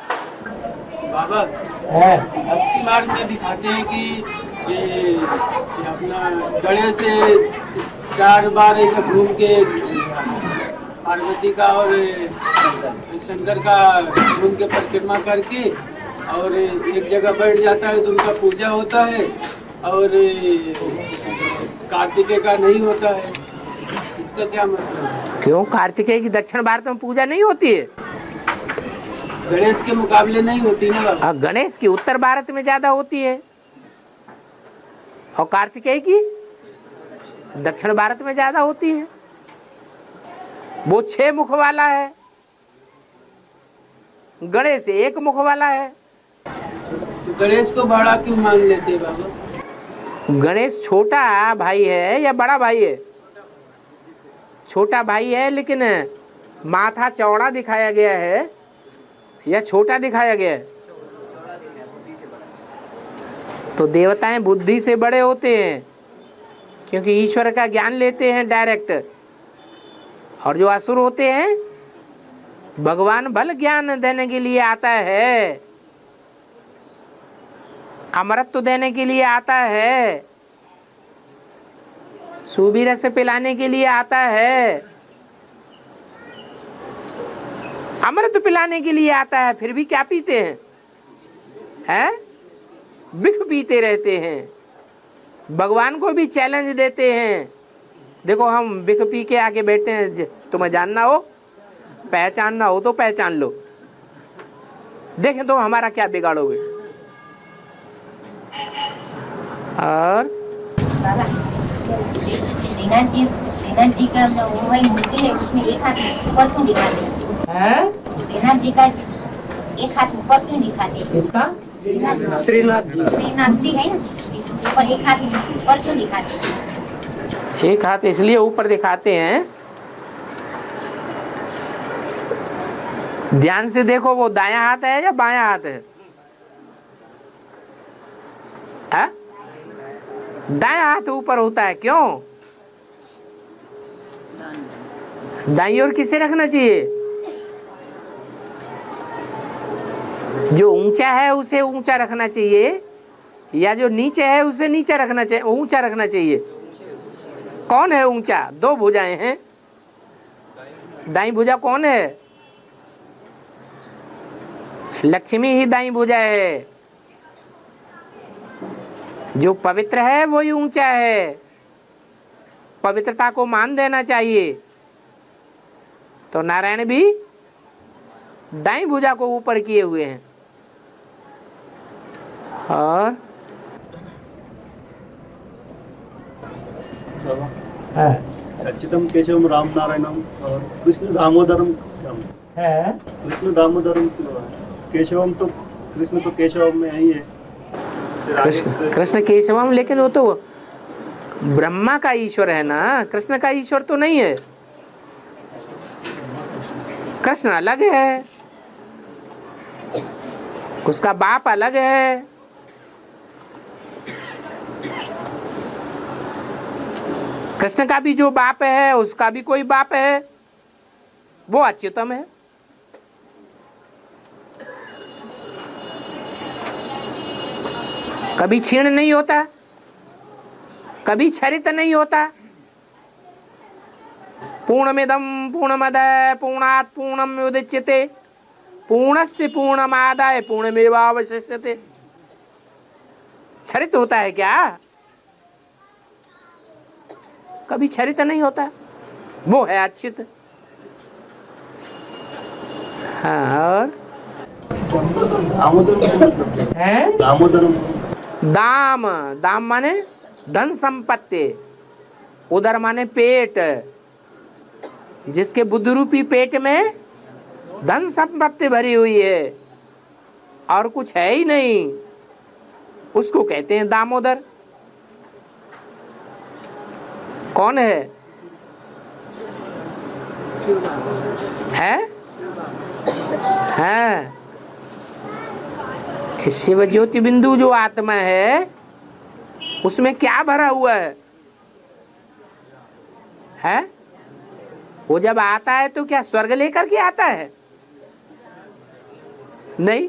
बाबा भक्ति मार्ग में दिखाते हैं कि ये अपना गणेश से 4 बार ऐसे घूम के पार्वती का और शंकर का घूम के परिक्रमा करके और एक जगह बैठ जाता है तो उनका पूजा होता है, और कार्तिकेय का नहीं होता है। इसका क्या मतलब है? क्यों कार्तिकेय की दक्षिण भारत में पूजा नहीं होती है? गणेश के मुकाबले नहीं होती ना बाबा। गणेश की उत्तर भारत में ज्यादा होती है और कार्तिकेय की दक्षिण भारत में ज्यादा होती है। वो 6 मुख वाला है, गणेश 1 मुख वाला है। तो गणेश को बड़ा क्यों मान लेते हैं बाबा? गणेश छोटा भाई है या बड़ा भाई है? छोटा भाई है, लेकिन माथा चौड़ा दिखाया गया है या छोटा दिखाया गया है? तो देवताएं बुद्धि से बड़े होते हैं क्योंकि ईश्वर का ज्ञान लेते हैं डायरेक्ट, और जो असुर होते हैं भगवान बल ज्ञान देने के लिए आता है, अमृत देने के लिए आता है, सूबी से पिलाने के लिए आता है, अमृत पिलाने के लिए आता है, फिर भी क्या पीते हैं? विष पीते रहते हैं। भगवान को भी चैलेंज देते हैं, देखो हम विष पी के आके बैठते हैं, तुम्हें जानना हो, पहचानना हो तो पहचान लो, देखें तुम हमारा क्या बिगाड़ोगे। और श्रीनाथ जी का वो वही मूर्ति है, उसमें एक हाथ ऊपर क्यों दिखाते हैं? श्रीनाथ जी का एक हाथ ऊपर क्यों दिखाते हैं? इसका श्रीनाथ जी है ना, ऊपर एक हाथ ऊपर क्यों दिखाते हैं? एक हाथ इसलिए ऊपर दिखाते हैं ध्यान से देखो, वो दायां हाथ है या बायां हाथ है? हा? दायां हाथ ऊपर होता है, क्यों? दाईं ओर किसे रखना चाहिए? जो ऊंचा है उसे ऊंचा रखना चाहिए, या जो नीचे है उसे नीचा रखना चाहिए, ऊंचा रखना चाहिए? कौन है ऊंचा? दो भुजाएं हैं, दाईं भुजा कौन है? लक्ष्मी ही दाईं भुजा है। जो पवित्र है वही ऊंचा है, पवित्रता को मान देना चाहिए। तो नारायण भी दाईं भुजा को ऊपर किए हुए हैं। और अच्युतम केशवम राम नारायणम और कृष्ण दामोदरम है। कृष्ण दामोदरम केशवम, तो कृष्ण तो केशवम में ही है। फिर आगे कृष्ण केशवम, लेकिन वो तो ब्रह्मा का ईश्वर है ना, कृष्ण का ईश्वर तो नहीं है। कृष्ण अलग है, उसका बाप अलग है। कृष्ण का भी जो बाप है उसका भी कोई बाप है, वो अच्युतम है। कभी क्षीण नहीं होता, कभी क्षरित नहीं होता। पूर्णमिदं पूर्णमदाय पूर्णात् पूर्णमुदच्यते पूर्णस्य पूर्णमादाय पूर्णमेवावशिष्यते। क्षरित होता है क्या? कभी क्षरित नहीं होता, वो है अच्युत। हाँ, और दामोदरम है दामोदरम दाम। दाम माने धन संपत्ति, उदर माने पेट। जिसके बुद्ध रूपी पेट में धन संपत्ति भरी हुई है और कुछ है ही नहीं, उसको कहते हैं दामोदर। कौन है? है शिव ज्योति बिंदु जो आत्मा है उसमें क्या भरा हुआ है? वो जब आता है तो क्या स्वर्ग लेकर के आता है? नहीं,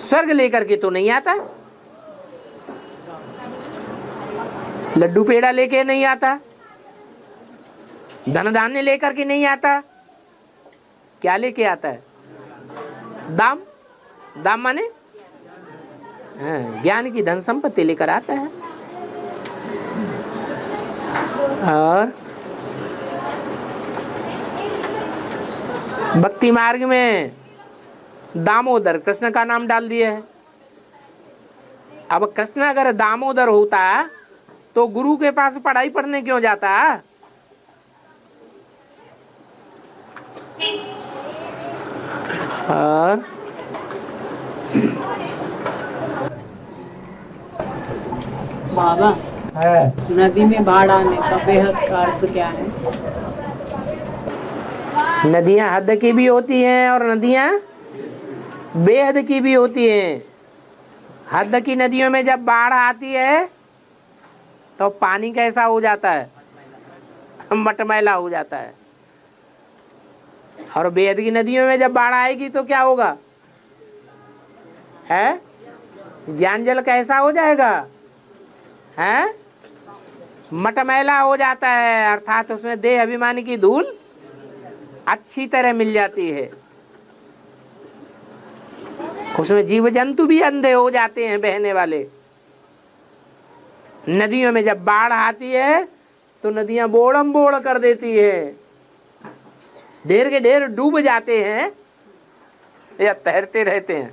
स्वर्ग लेकर के तो नहीं आता, लड्डू पेड़ा लेके नहीं आता, धन धान्य लेकर के नहीं आता। क्या लेके आता है? दाम। दाम माने ज्ञान की धन संपत्ति लेकर आता है। और भक्ति मार्ग में दामोदर कृष्ण का नाम डाल दिया है। अब कृष्ण अगर दामोदर होता तो गुरु के पास पढ़ाई पढ़ने क्यों जाता? और बाबा, नदी में बाढ़ आने का बेहद का अर्थ क्या है? नदियां हद की भी होती हैं और नदियां बेहद की भी होती हैं। हद की नदियों में जब बाढ़ आती है तो पानी कैसा हो जाता है? मटमैला हो जाता है। और बेहद की नदियों में जब बाढ़ आएगी तो क्या होगा? है ज्ञान जल कैसा हो जाएगा? है मटमैला हो जाता है, अर्थात उसमें देह अभिमानी की धूल अच्छी तरह मिल जाती है। उसमें जीव जंतु भी अंधे हो जाते हैं बहने वाले। नदियों में जब बाढ़ आती है तो नदियां बोड़म बोड़ कर देती है, ढेर के ढेर डूब जाते हैं या तैरते रहते हैं,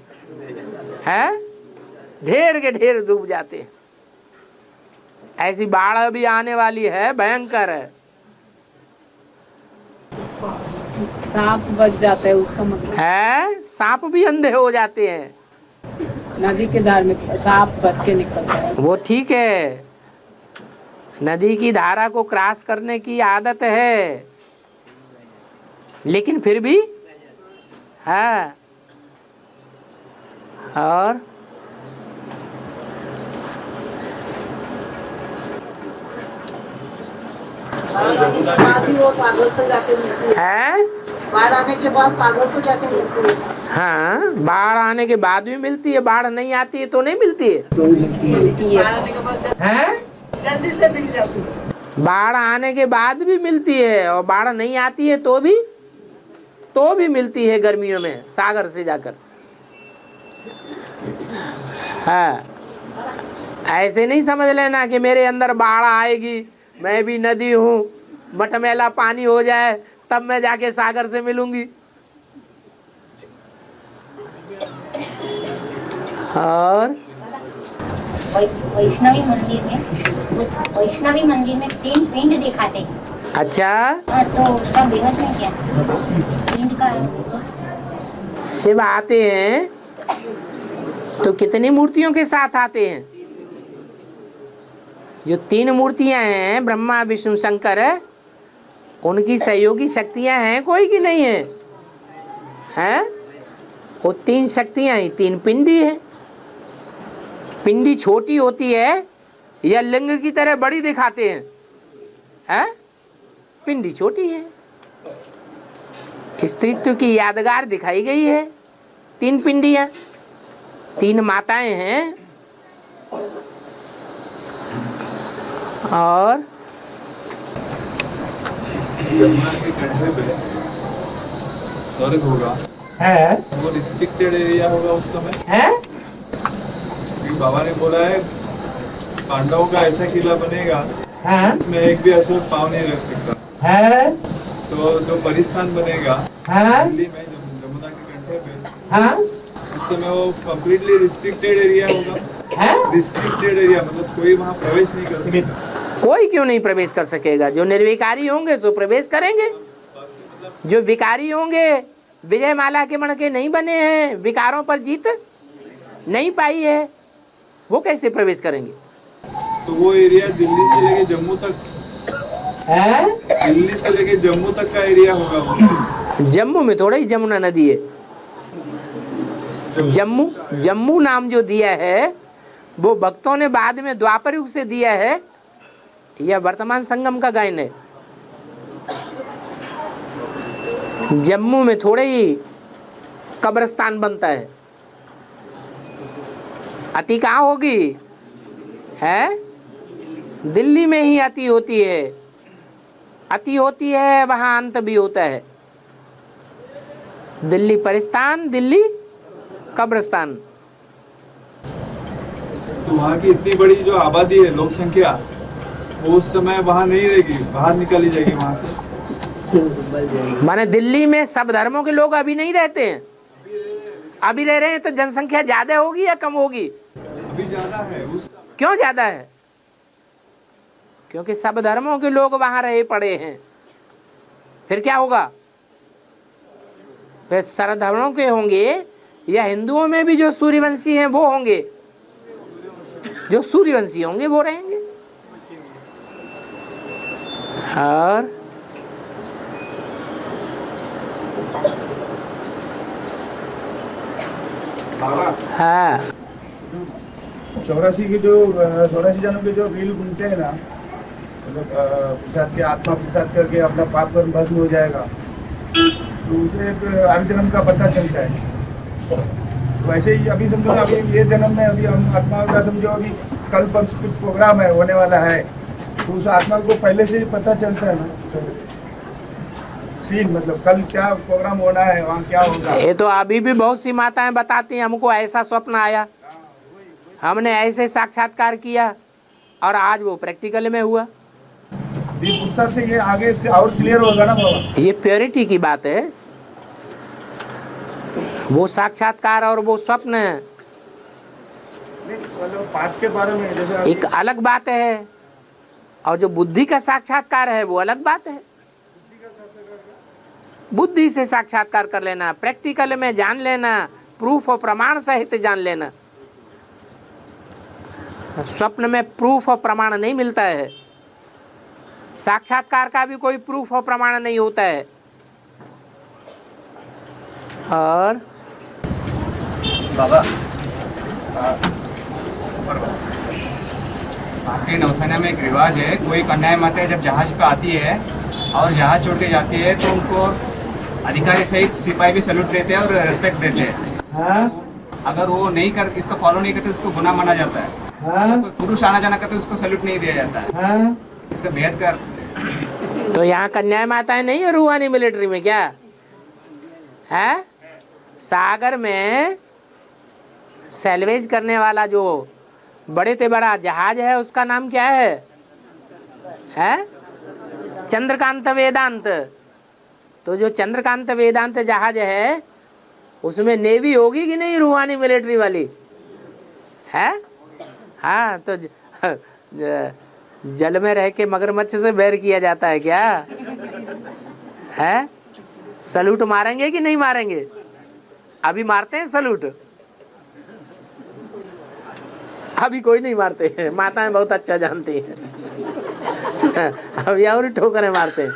ढेर के ढेर डूब जाते हैं। ऐसी बाढ़ अभी आने वाली है, भयंकर है। सांप बच जाता है, उसका मतलब है सांप भी अंधे हो जाते हैं। नदी के धार में सांप बच के निकलता है। वो ठीक है, नदी की धारा को क्रॉस करने की आदत है, लेकिन फिर भी है। और बाद ही वो सागर से जाके मिलती है। है। बाढ़ आने के बाद सागर को जाके मिलती है। हाँ, बाढ़ आने के बाद भी मिलती है, बाढ़ नहीं आती है तो नहीं मिलती है। बाढ़ आने के बाद हैं? जल्दी से मिल जाती है। बाढ़ आने के बाद भी मिलती है और बाढ़ नहीं आती है तो भी मिलती है गर्मियों में सागर से जाकर। हाँ, ऐसे नहीं समझ लेना कि मेरे अंदर बाढ़ आएगी, मैं भी नदी हूँ, मटमैला पानी हो जाए तब मैं जाके सागर से मिलूंगी। और वैष्णवी मंदिर में 3 पिंड दिखाते हैं। अच्छा, हाँ, तो उसका बेहद में क्या पिंड का शिव आते हैं तो कितनी मूर्तियों के साथ आते हैं? जो 3 मूर्तियां हैं, ब्रह्मा विष्णु शंकर, उनकी सहयोगी शक्तियां हैं कोई की नहीं है? हैं? वो 3 शक्तियां ही 3 पिंडी है। पिंडी छोटी होती है या लिंग की तरह बड़ी दिखाते हैं? हैं? पिंडी छोटी है, स्त्रीत्व की यादगार दिखाई गई है। 3 पिंडियां, 3 माताएं हैं। और यमुना के कंढे पे स्वर्ग होगा है, वो रिस्ट्रिक्टेड एरिया होगा उस समय है? क्योंकि बाबा ने बोला है पांडवों का ऐसा किला बनेगा हाँ, जिसमें एक भी असुर पाँव नहीं रख सकता। है? तो जो परिस्थान बनेगा हाँ, दिल्ली में यमुना के कंढे पे, हाँ, उस समय वो कम्प्लीटली रिस्ट्रिक्टेड एरिया होगा। है? रिस्ट्रिक्टेड एरिया मतलब कोई वहाँ प्रवेश नहीं कर सकता। कोई क्यों नहीं प्रवेश कर सकेगा? जो निर्विकारी होंगे सो प्रवेश करेंगे। जो विकारी होंगे, विजय माला के मण के नहीं बने हैं, विकारों पर जीत नहीं पाई है, वो कैसे प्रवेश करेंगे? तो वो एरिया दिल्ली से लेके जम्मू तक, है? दिल्ली से लेके जम्मू तक का एरिया होगा वो। जम्मू में थोड़ा ही यमुना नदी है। जम्मू नाम जो दिया है वो भक्तों ने बाद में द्वापर युग से दिया है या वर्तमान संगम का गायन है। जम्मू में थोड़े ही कब्रिस्तान बनता है। अति कहाँ होगी? है दिल्ली में ही अति होती है। अति होती है वहां अंत भी होता है। दिल्ली परिस्थान, दिल्ली कब्रिस्तान। तो वहाँ की इतनी बड़ी जो आबादी है, लोक संख्या, वो उस समय वहाँ नहीं रहेगी, बाहर निकाली जाएगी वहाँ से। माने दिल्ली में सब धर्मों के लोग अभी नहीं रहते हैं? अभी रह रहे हैं तो जनसंख्या ज्यादा होगी या कम होगी? अभी ज्यादा है। क्यों ज्यादा है? क्योंकि सब धर्मों के लोग वहां रहे पड़े हैं। फिर क्या होगा? फिर सर्वधर्मों के होंगे या हिंदुओं में भी जो सूर्यवंशी हैं वो होंगे? जो सूर्यवंशी होंगे वो रहेंगे। और हाँ, 84 जनों के जो रील घूमते हैं ना, मतलब प्रसाद के आत्मा प्रसाद करके अपना पाप कर्म भस्म हो जाएगा, तो उसे एक हर जन्म का पता चलता है। वैसे ही अभी समझो, अभी ये जन्म में अभी हम आत्मा का समझो, अभी कल परसों कुछ प्रोग्राम है होने वाला है, तो उस आत्मा को पहले से ही पता चलता है ना सीन, मतलब कल क्या प्रोग्राम होना है, वहाँ क्या होगा। ये तो अभी भी बहुत सी माताएं बताती हैं, हमको ऐसा स्वप्न आया, हमने ऐसे साक्षात्कार किया, और आज वो प्रैक्टिकल में हुआ। उस हिसाब से ये आगे और क्लियर होगा ना बाबा। ये प्योरिटी की बात है। वो साक्षात्कार और वो स्वप्न मतलब पाठ के बारे में जैसे एक अलग बात है, और जो बुद्धि का साक्षात्कार है वो अलग बात है। बुद्धि से साक्षात्कार कर लेना, प्रैक्टिकल में जान लेना, प्रूफ और प्रमाण सहित जान लेना। स्वप्न में प्रूफ और प्रमाण नहीं मिलता है, साक्षात्कार का भी कोई प्रूफ और प्रमाण नहीं होता है। और बाबा भारतीय नौसेना में एक रिवाज है, कोई कन्याएं माता जब जहाज पे आती है और जहाज छोड़ के जाती है तो उनको अधिकारी सहित सिपाही भी सैल्यूट देते हैं और रेस्पेक्ट देते हैं। हाँ अगर वो नहीं कर इसको फॉलो नहीं करते उसको गुनाह माना जाता है। हाँ कोई पुरुष आना जाना करते उसको सैल्यूट नहीं दिया जाता है। हाँ। इसका बेहद कर तो यहाँ कन्याएं माताएं नहीं है रूहानी मिलिट्री में क्या है? सागर में सैल्वेज करने वाला जो बड़े से बड़ा जहाज है उसका नाम क्या है? चंद्रकांत वेदांत। तो जो चंद्रकांत वेदांत जहाज है उसमें नेवी होगी कि नहीं रूहानी मिलिट्री वाली है? हाँ तो जल में रह के मगरमच्छ से बैर किया जाता है क्या है? सलूट मारेंगे कि नहीं मारेंगे? अभी मारते हैं सलूट? अभी कोई नहीं मारते हैं, माताएं बहुत अच्छा जानती हैं। अभी और ठोकरें मारते हैं,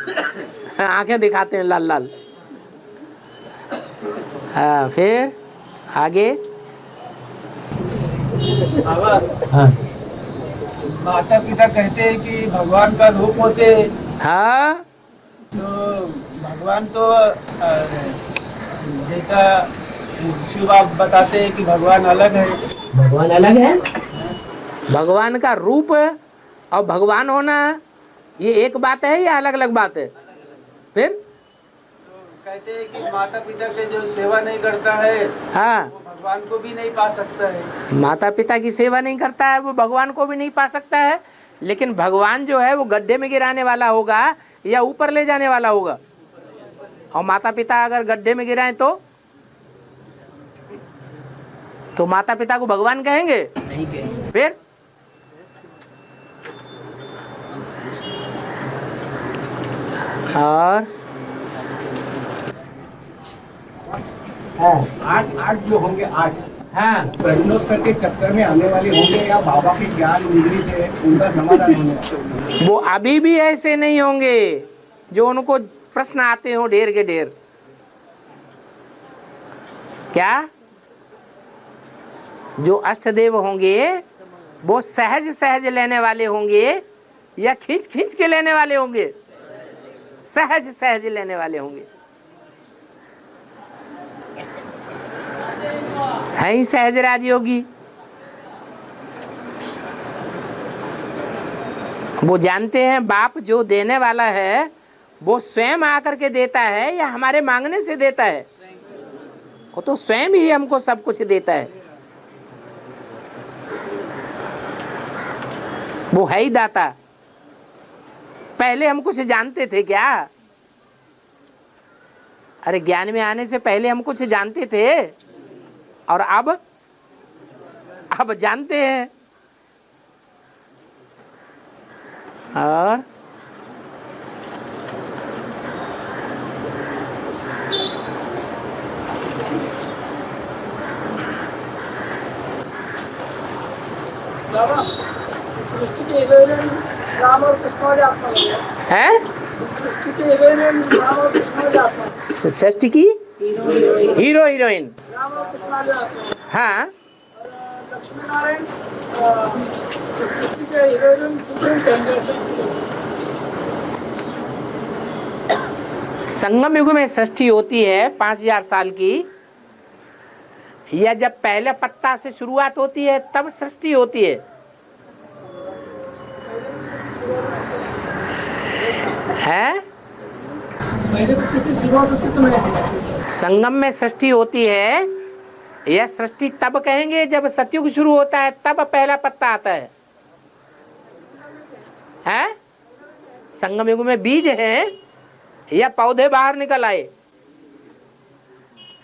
आंखें दिखाते हैं लाल लाल। हाँ फिर आगे। बाबा हाँ माता पिता कहते हैं कि भगवान का रूप होते हैं, हाँ तो भगवान तो जैसा शिव आप बताते हैं कि भगवान अलग है। भगवान अलग है। भगवान का रूप और भगवान होना ये एक बात है या अलग अलग बात है? फिर कहते हैं कि माता पिता के जो सेवा नहीं करता है हाँ वो भगवान को भी नहीं पा सकता है। माता पिता की सेवा नहीं करता है वो भगवान को भी नहीं पा सकता है। लेकिन भगवान जो है वो गड्ढे में गिराने वाला होगा या ऊपर ले जाने वाला होगा? और माता पिता अगर गड्ढे में गिराएं तो माता पिता को भगवान कहेंगे? नहीं कहेंगे। फिर और आठ जो होंगे 8 हाँ प्रश्नोत्तर के चक्कर में आने वाले होंगे या बाबा की ज्ञान इंद्री से उनका समाधान होने वाला? वो अभी भी ऐसे नहीं होंगे जो उनको प्रश्न आते हो ढेर के ढेर। क्या जो अष्टदेव होंगे वो सहज सहज लेने वाले होंगे या खींच खींच के लेने वाले होंगे? सहज सहज लेने वाले होंगे। है ही सहज राजयोगी। वो जानते हैं बाप जो देने वाला है वो स्वयं आकर के देता है या हमारे मांगने से देता है? वो तो स्वयं ही हमको सब कुछ देता है। वो है ही दाता। पहले हम कुछ जानते थे क्या? अरे ज्ञान में आने से पहले हम कुछ जानते थे और अब जानते हैं। और बाबा सृष्टि के हीरोइन राम और कृष्ण वाले आत्मा है सृष्टि के हीरोइन राम और कृष्ण वाले आत्मा षष्ठी की हीरो हीरोइन राम और कृष्ण वाले आत्मा हाँ लक्ष्मी नारायण सृष्टि के हीरोइन सुप्रीम कहेंगे। संगम युग में सृष्टि होती है 5000 साल की, या जब पहले पत्ता से शुरुआत होती है तब सृष्टि होती है? पहले तो किसी शुरुआत होती तो मैंने संगम में सृष्टि होती है। यह सृष्टि तब कहेंगे जब सतयुग शुरू होता है, तब पहला पत्ता आता है? संगम युग में बीज है या पौधे बाहर निकल आए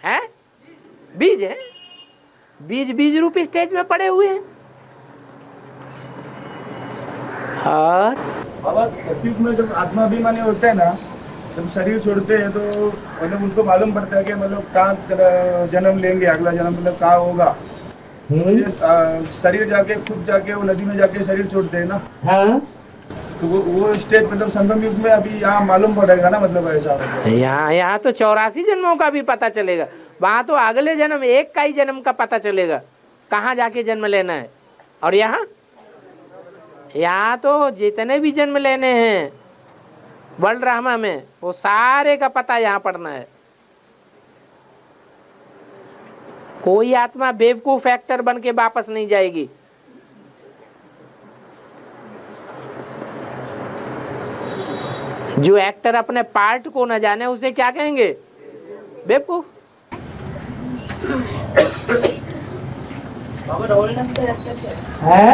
हैं? बीज है। बीज रूपी स्टेज में पड़े हुए हैं। और बाबा सतयुग में जब आत्माभिमानी होते हैं ना, जब शरीर छोड़ते हैं तो मतलब उनको मालूम पड़ता है कि मतलब कहाँ जन्म लेंगे, अगला जन्म मतलब कहाँ होगा। शरीर जाके खुद जाके वो नदी में जाके शरीर छोड़ते हैं ना। हाँ तो वो स्टेज मतलब संगम युग में अभी यहाँ मालूम पड़ेगा ना, मतलब ऐसा यहाँ तो 84 जन्मों का भी पता चलेगा। वहां तो अगले जन्म, एक का ही जन्म का पता चलेगा कहाँ जाके जन्म लेना है। और यहाँ तो जितने भी जन्म लेने हैं वर्ल्ड ड्रामा में, वो सारे का पता यहाँ पड़ना है। कोई आत्मा बेवकूफ एक्टर बन के वापस नहीं जाएगी। जो एक्टर अपने पार्ट को न जाने उसे क्या कहेंगे? बेवकूफ। है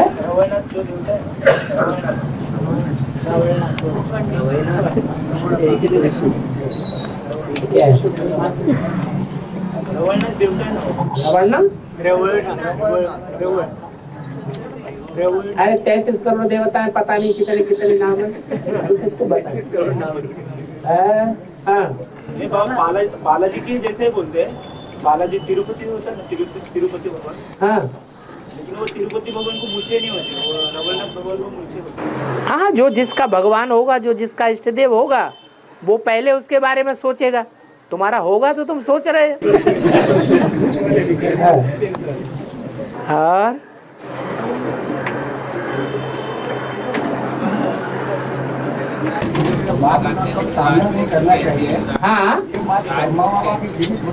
अरे 33 करोड़ देवता है, पता नहीं कितने कितने नाम है, किसको बताएं? ये बाबा बालाजी की जैसे बोलते हैं, बालाजी तिरुपति में होता है ना, तिरुपति भगवान। हाँ लेकिन वो तिरुपति भगवान को मूछें नहीं होती, वो रघुनाथ भगवान को मूछें होती है। हाँ, जो जिसका भगवान होगा, जो जिसका इष्ट देव होगा, वो पहले उसके बारे में सोचेगा। तुम्हारा होगा तो तुम सोच रहे हो। और सामना नहीं करना चाहिए। हाँ,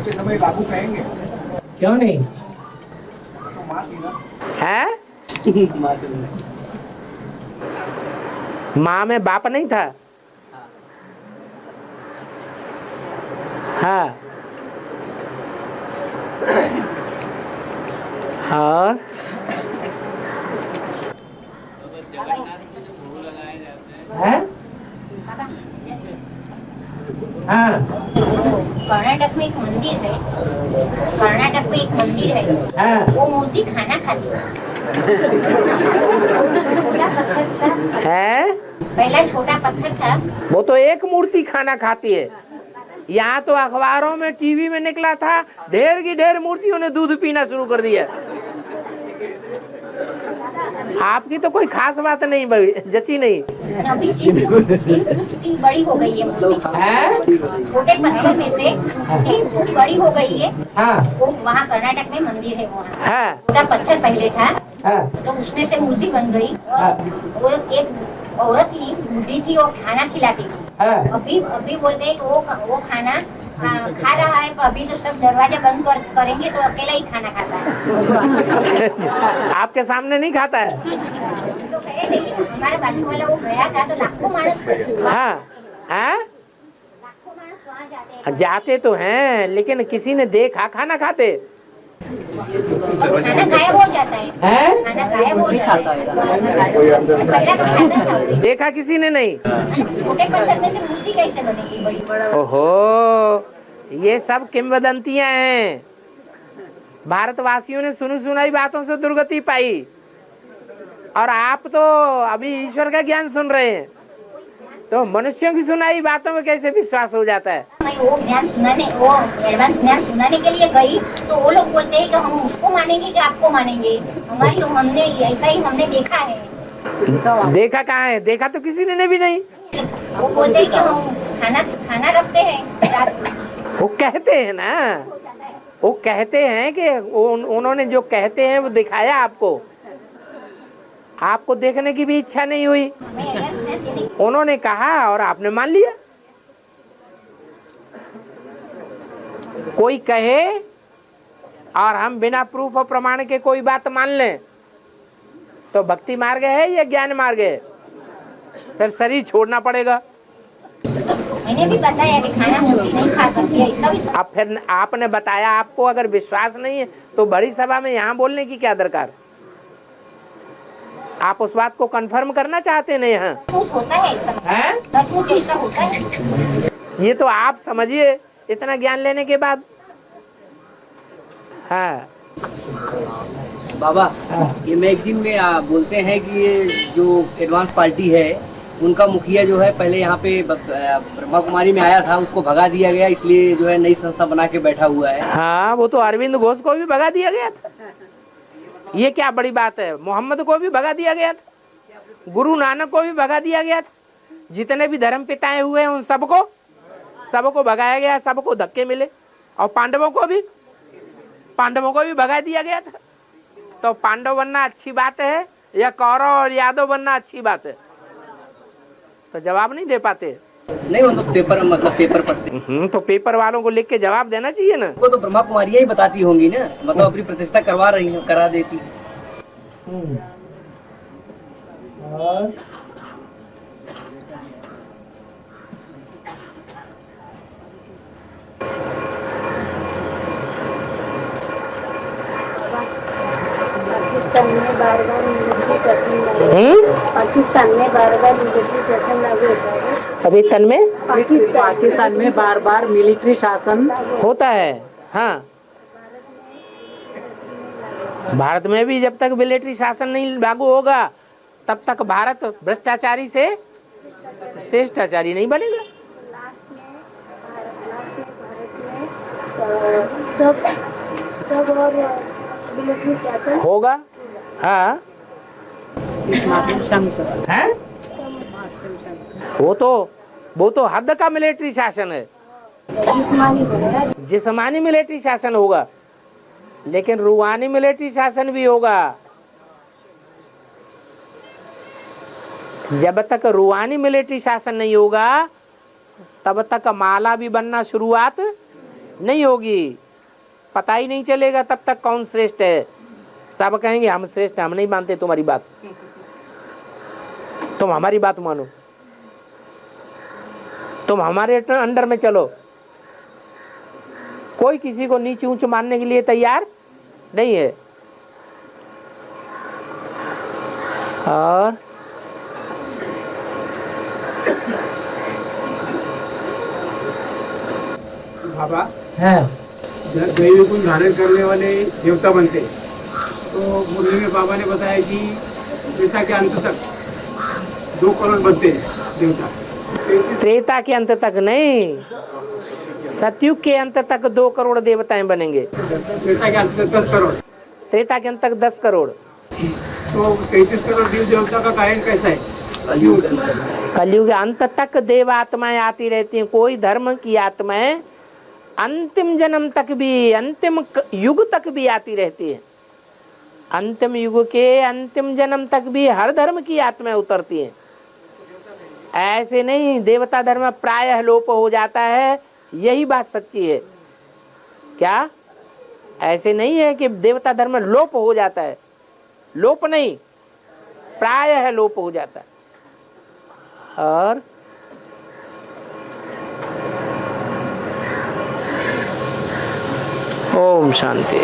समय लागू कहेंगे क्यों नहीं है? माँ में बाप नहीं था। हाँ, और है? हाँ, कर्नाटक में एक मंदिर है, कर्नाटक में एक मंदिर है, हाँ, वो मूर्ति खाना खाती है। छोटा पत्थर था, है? पहला छोटा पत्थर था, वो तो एक मूर्ति खाना खाती है। यहाँ तो अखबारों में, टीवी में निकला था, ढेर की ढेर मूर्तियों ने दूध पीना शुरू कर दिया। आपकी तो कोई खास बात नहीं भाई, जची नहीं अभी 3 फुट बड़ी हो गई है मूर्ति। है? छोटे पत्थर में से 3 फुट बड़ी हो गई है। हाँ, वो वहाँ कर्नाटक में मंदिर है, वहाँ हाँ, छोटा पत्थर पहले था, हाँ, तो उसमें से मूर्ति बन गई। और वो एक औरत ही बूढ़ी थी, वो खाना खिलाती थी। हाँ। अभी बोलते हैं कि वो खाना खा रहा है, अभी तो सब दरवाजा बंद करेंगे तो अकेला ही खाना खाता है। आपके सामने नहीं खाता है? तो कहे थे कि हमारे बाजू वाला वो गया था, तो लाखों मानस हाँ, हाँ, वहाँ जाते तो हैं, लेकिन किसी ने देखा खाना खाते? खाना गायब हो जाता है, हैं? खाना गायब हो जाता है। पहला तो खाता था, देखा किसी ने नहीं? छोटे पत्थर में से मूर्ति कैसे बनेगी बड़ी? ओहो, ये सब किंवदंतियां हैं। भारतवासियों ने सुनी सुनाई बातों से दुर्गति पाई, और आप तो अभी ईश्वर का ज्ञान सुन रहे हैं, तो मनुष्यों की सुनाई बातों में कैसे विश्वास हो जाता है? मैं वो ज्ञान सुनाने, वो एडवांस ज्ञान सुनाने के लिए गई, तो वो लोग बोलते हैं कि हम उसको मानेंगे कि आपको मानेंगे। हमने ऐसा ही हमने देखा है। देखा कहाँ है? देखा तो किसी ने भी नहीं। वो बोलते हैं कि हम खाना रखते हैं रात को। वो कहते हैं ना, वो कहते हैं कि उन्होंने जो कहते हैं वो दिखाया आपको, आपको देखने की भी इच्छा नहीं हुई, उन्होंने कहा और आपने मान लिया। कोई कहे और हम बिना प्रूफ और प्रमाण के कोई बात मान लें तो भक्ति मार्ग है या ज्ञान मार्ग है? फिर शरीर छोड़ना पड़ेगा। मैंने भी बताया कि खाना मूर्ति नहीं खा सकती है, इसका भी। अब फिर आपने बताया, आपको अगर विश्वास नहीं है तो बड़ी सभा में यहाँ बोलने की क्या दरकार? आप उस बात को कंफर्म करना चाहते नहीं? यहाँ सचमुच होता है ऐसा, है? सचमुच ऐसा होता है। ये तो आप समझिए इतना ज्ञान लेने के बाद। हाँ बाबा, ये मैगजीन में बोलते हैं कि ये जो एडवांस पार्टी है उनका मुखिया जो है पहले यहाँ पे ब्रह्मा कुमारी में आया था, उसको भगा दिया गया, इसलिए जो है नई संस्था बना के बैठा हुआ है। हाँ, वो तो अरविंद घोष को भी भगा दिया गया था। ये क्या बड़ी बात है? मोहम्मद को भी भगा दिया गया था, गुरु नानक को भी भगा दिया गया था, जितने भी धर्म पिताएं हुए हैं उन सबको भगाया गया, सबको धक्के मिले, और पांडवों को भी पांडवों को भी भगा दिया गया था। तो पांडव बनना अच्छी बात है या कौरव और यादव बनना अच्छी बात है? तो जवाब नहीं दे पाते। नहीं वो तो पेपर पढ़ते। तो पेपर वालों को लिख के जवाब देना चाहिए ना। वो तो ब्रह्मा कुमारियां ही बताती होंगी ना, मतलब अपनी प्रतिष्ठा करा देती। और पाकिस्तान में बार बार मिलिट्री शासन लागू होता है। पाकिस्तान में पाकिस्तान में बार बार मिलिट्री शासन होता है। हाँ, भारत में भी जब तक मिलिट्री शासन नहीं लागू होगा तब तक भारत भ्रष्टाचारी से श्रेष्ठाचारी नहीं बनेगा। सब और मिलिट्री शासन होगा। हाँ, हैं? वो तो हद का मिलिट्री शासन है, जिस्मानी मिलिट्री शासन होगा, लेकिन रूहानी मिलिट्री शासन भी होगा। जब तक रूहानी मिलिट्री शासन नहीं होगा तब तक माला भी बनना शुरुआत नहीं होगी। पता ही नहीं चलेगा तब तक कौन श्रेष्ठ है। सब कहेंगे हम श्रेष्ठ, हम नहीं मानते तुम्हारी बात, तुम हमारी बात मानो, तुम हमारे अंडर में चलो। कोई किसी को नीच ऊंच मानने के लिए तैयार नहीं है। और बाबा है जब दैवी गुण धारण करने वाले देवता बनते, तो मुरली में बाबा ने बताया कि त्रेता के अंत तक 2 करोड़ बनते देवता। त्रेता के अंत तक नहीं, सतयुग के अंत तक 2 करोड़ देवताएं बनेंगे। त्रेता के अंत तक 10 करोड़। त्रेता के अंत तक 10 करोड़। तो 33 करोड़ देव देवता का गायन कैसा है? कलयुग अंत तक देव आत्माएं आती रहती हैं। कोई धर्म की आत्माएं अंतिम जन्म तक भी, अंतिम युग तक भी आती रहती है। अंतिम युग के अंतिम जन्म तक भी हर धर्म की आत्माएं उतरती हैं। ऐसे नहीं देवता धर्म प्रायः लोप हो जाता है, यही बात सच्ची है क्या? ऐसे नहीं है कि देवता धर्म लोप हो जाता है, लोप नहीं, प्रायः लोप हो जाता है। और ओम शांति।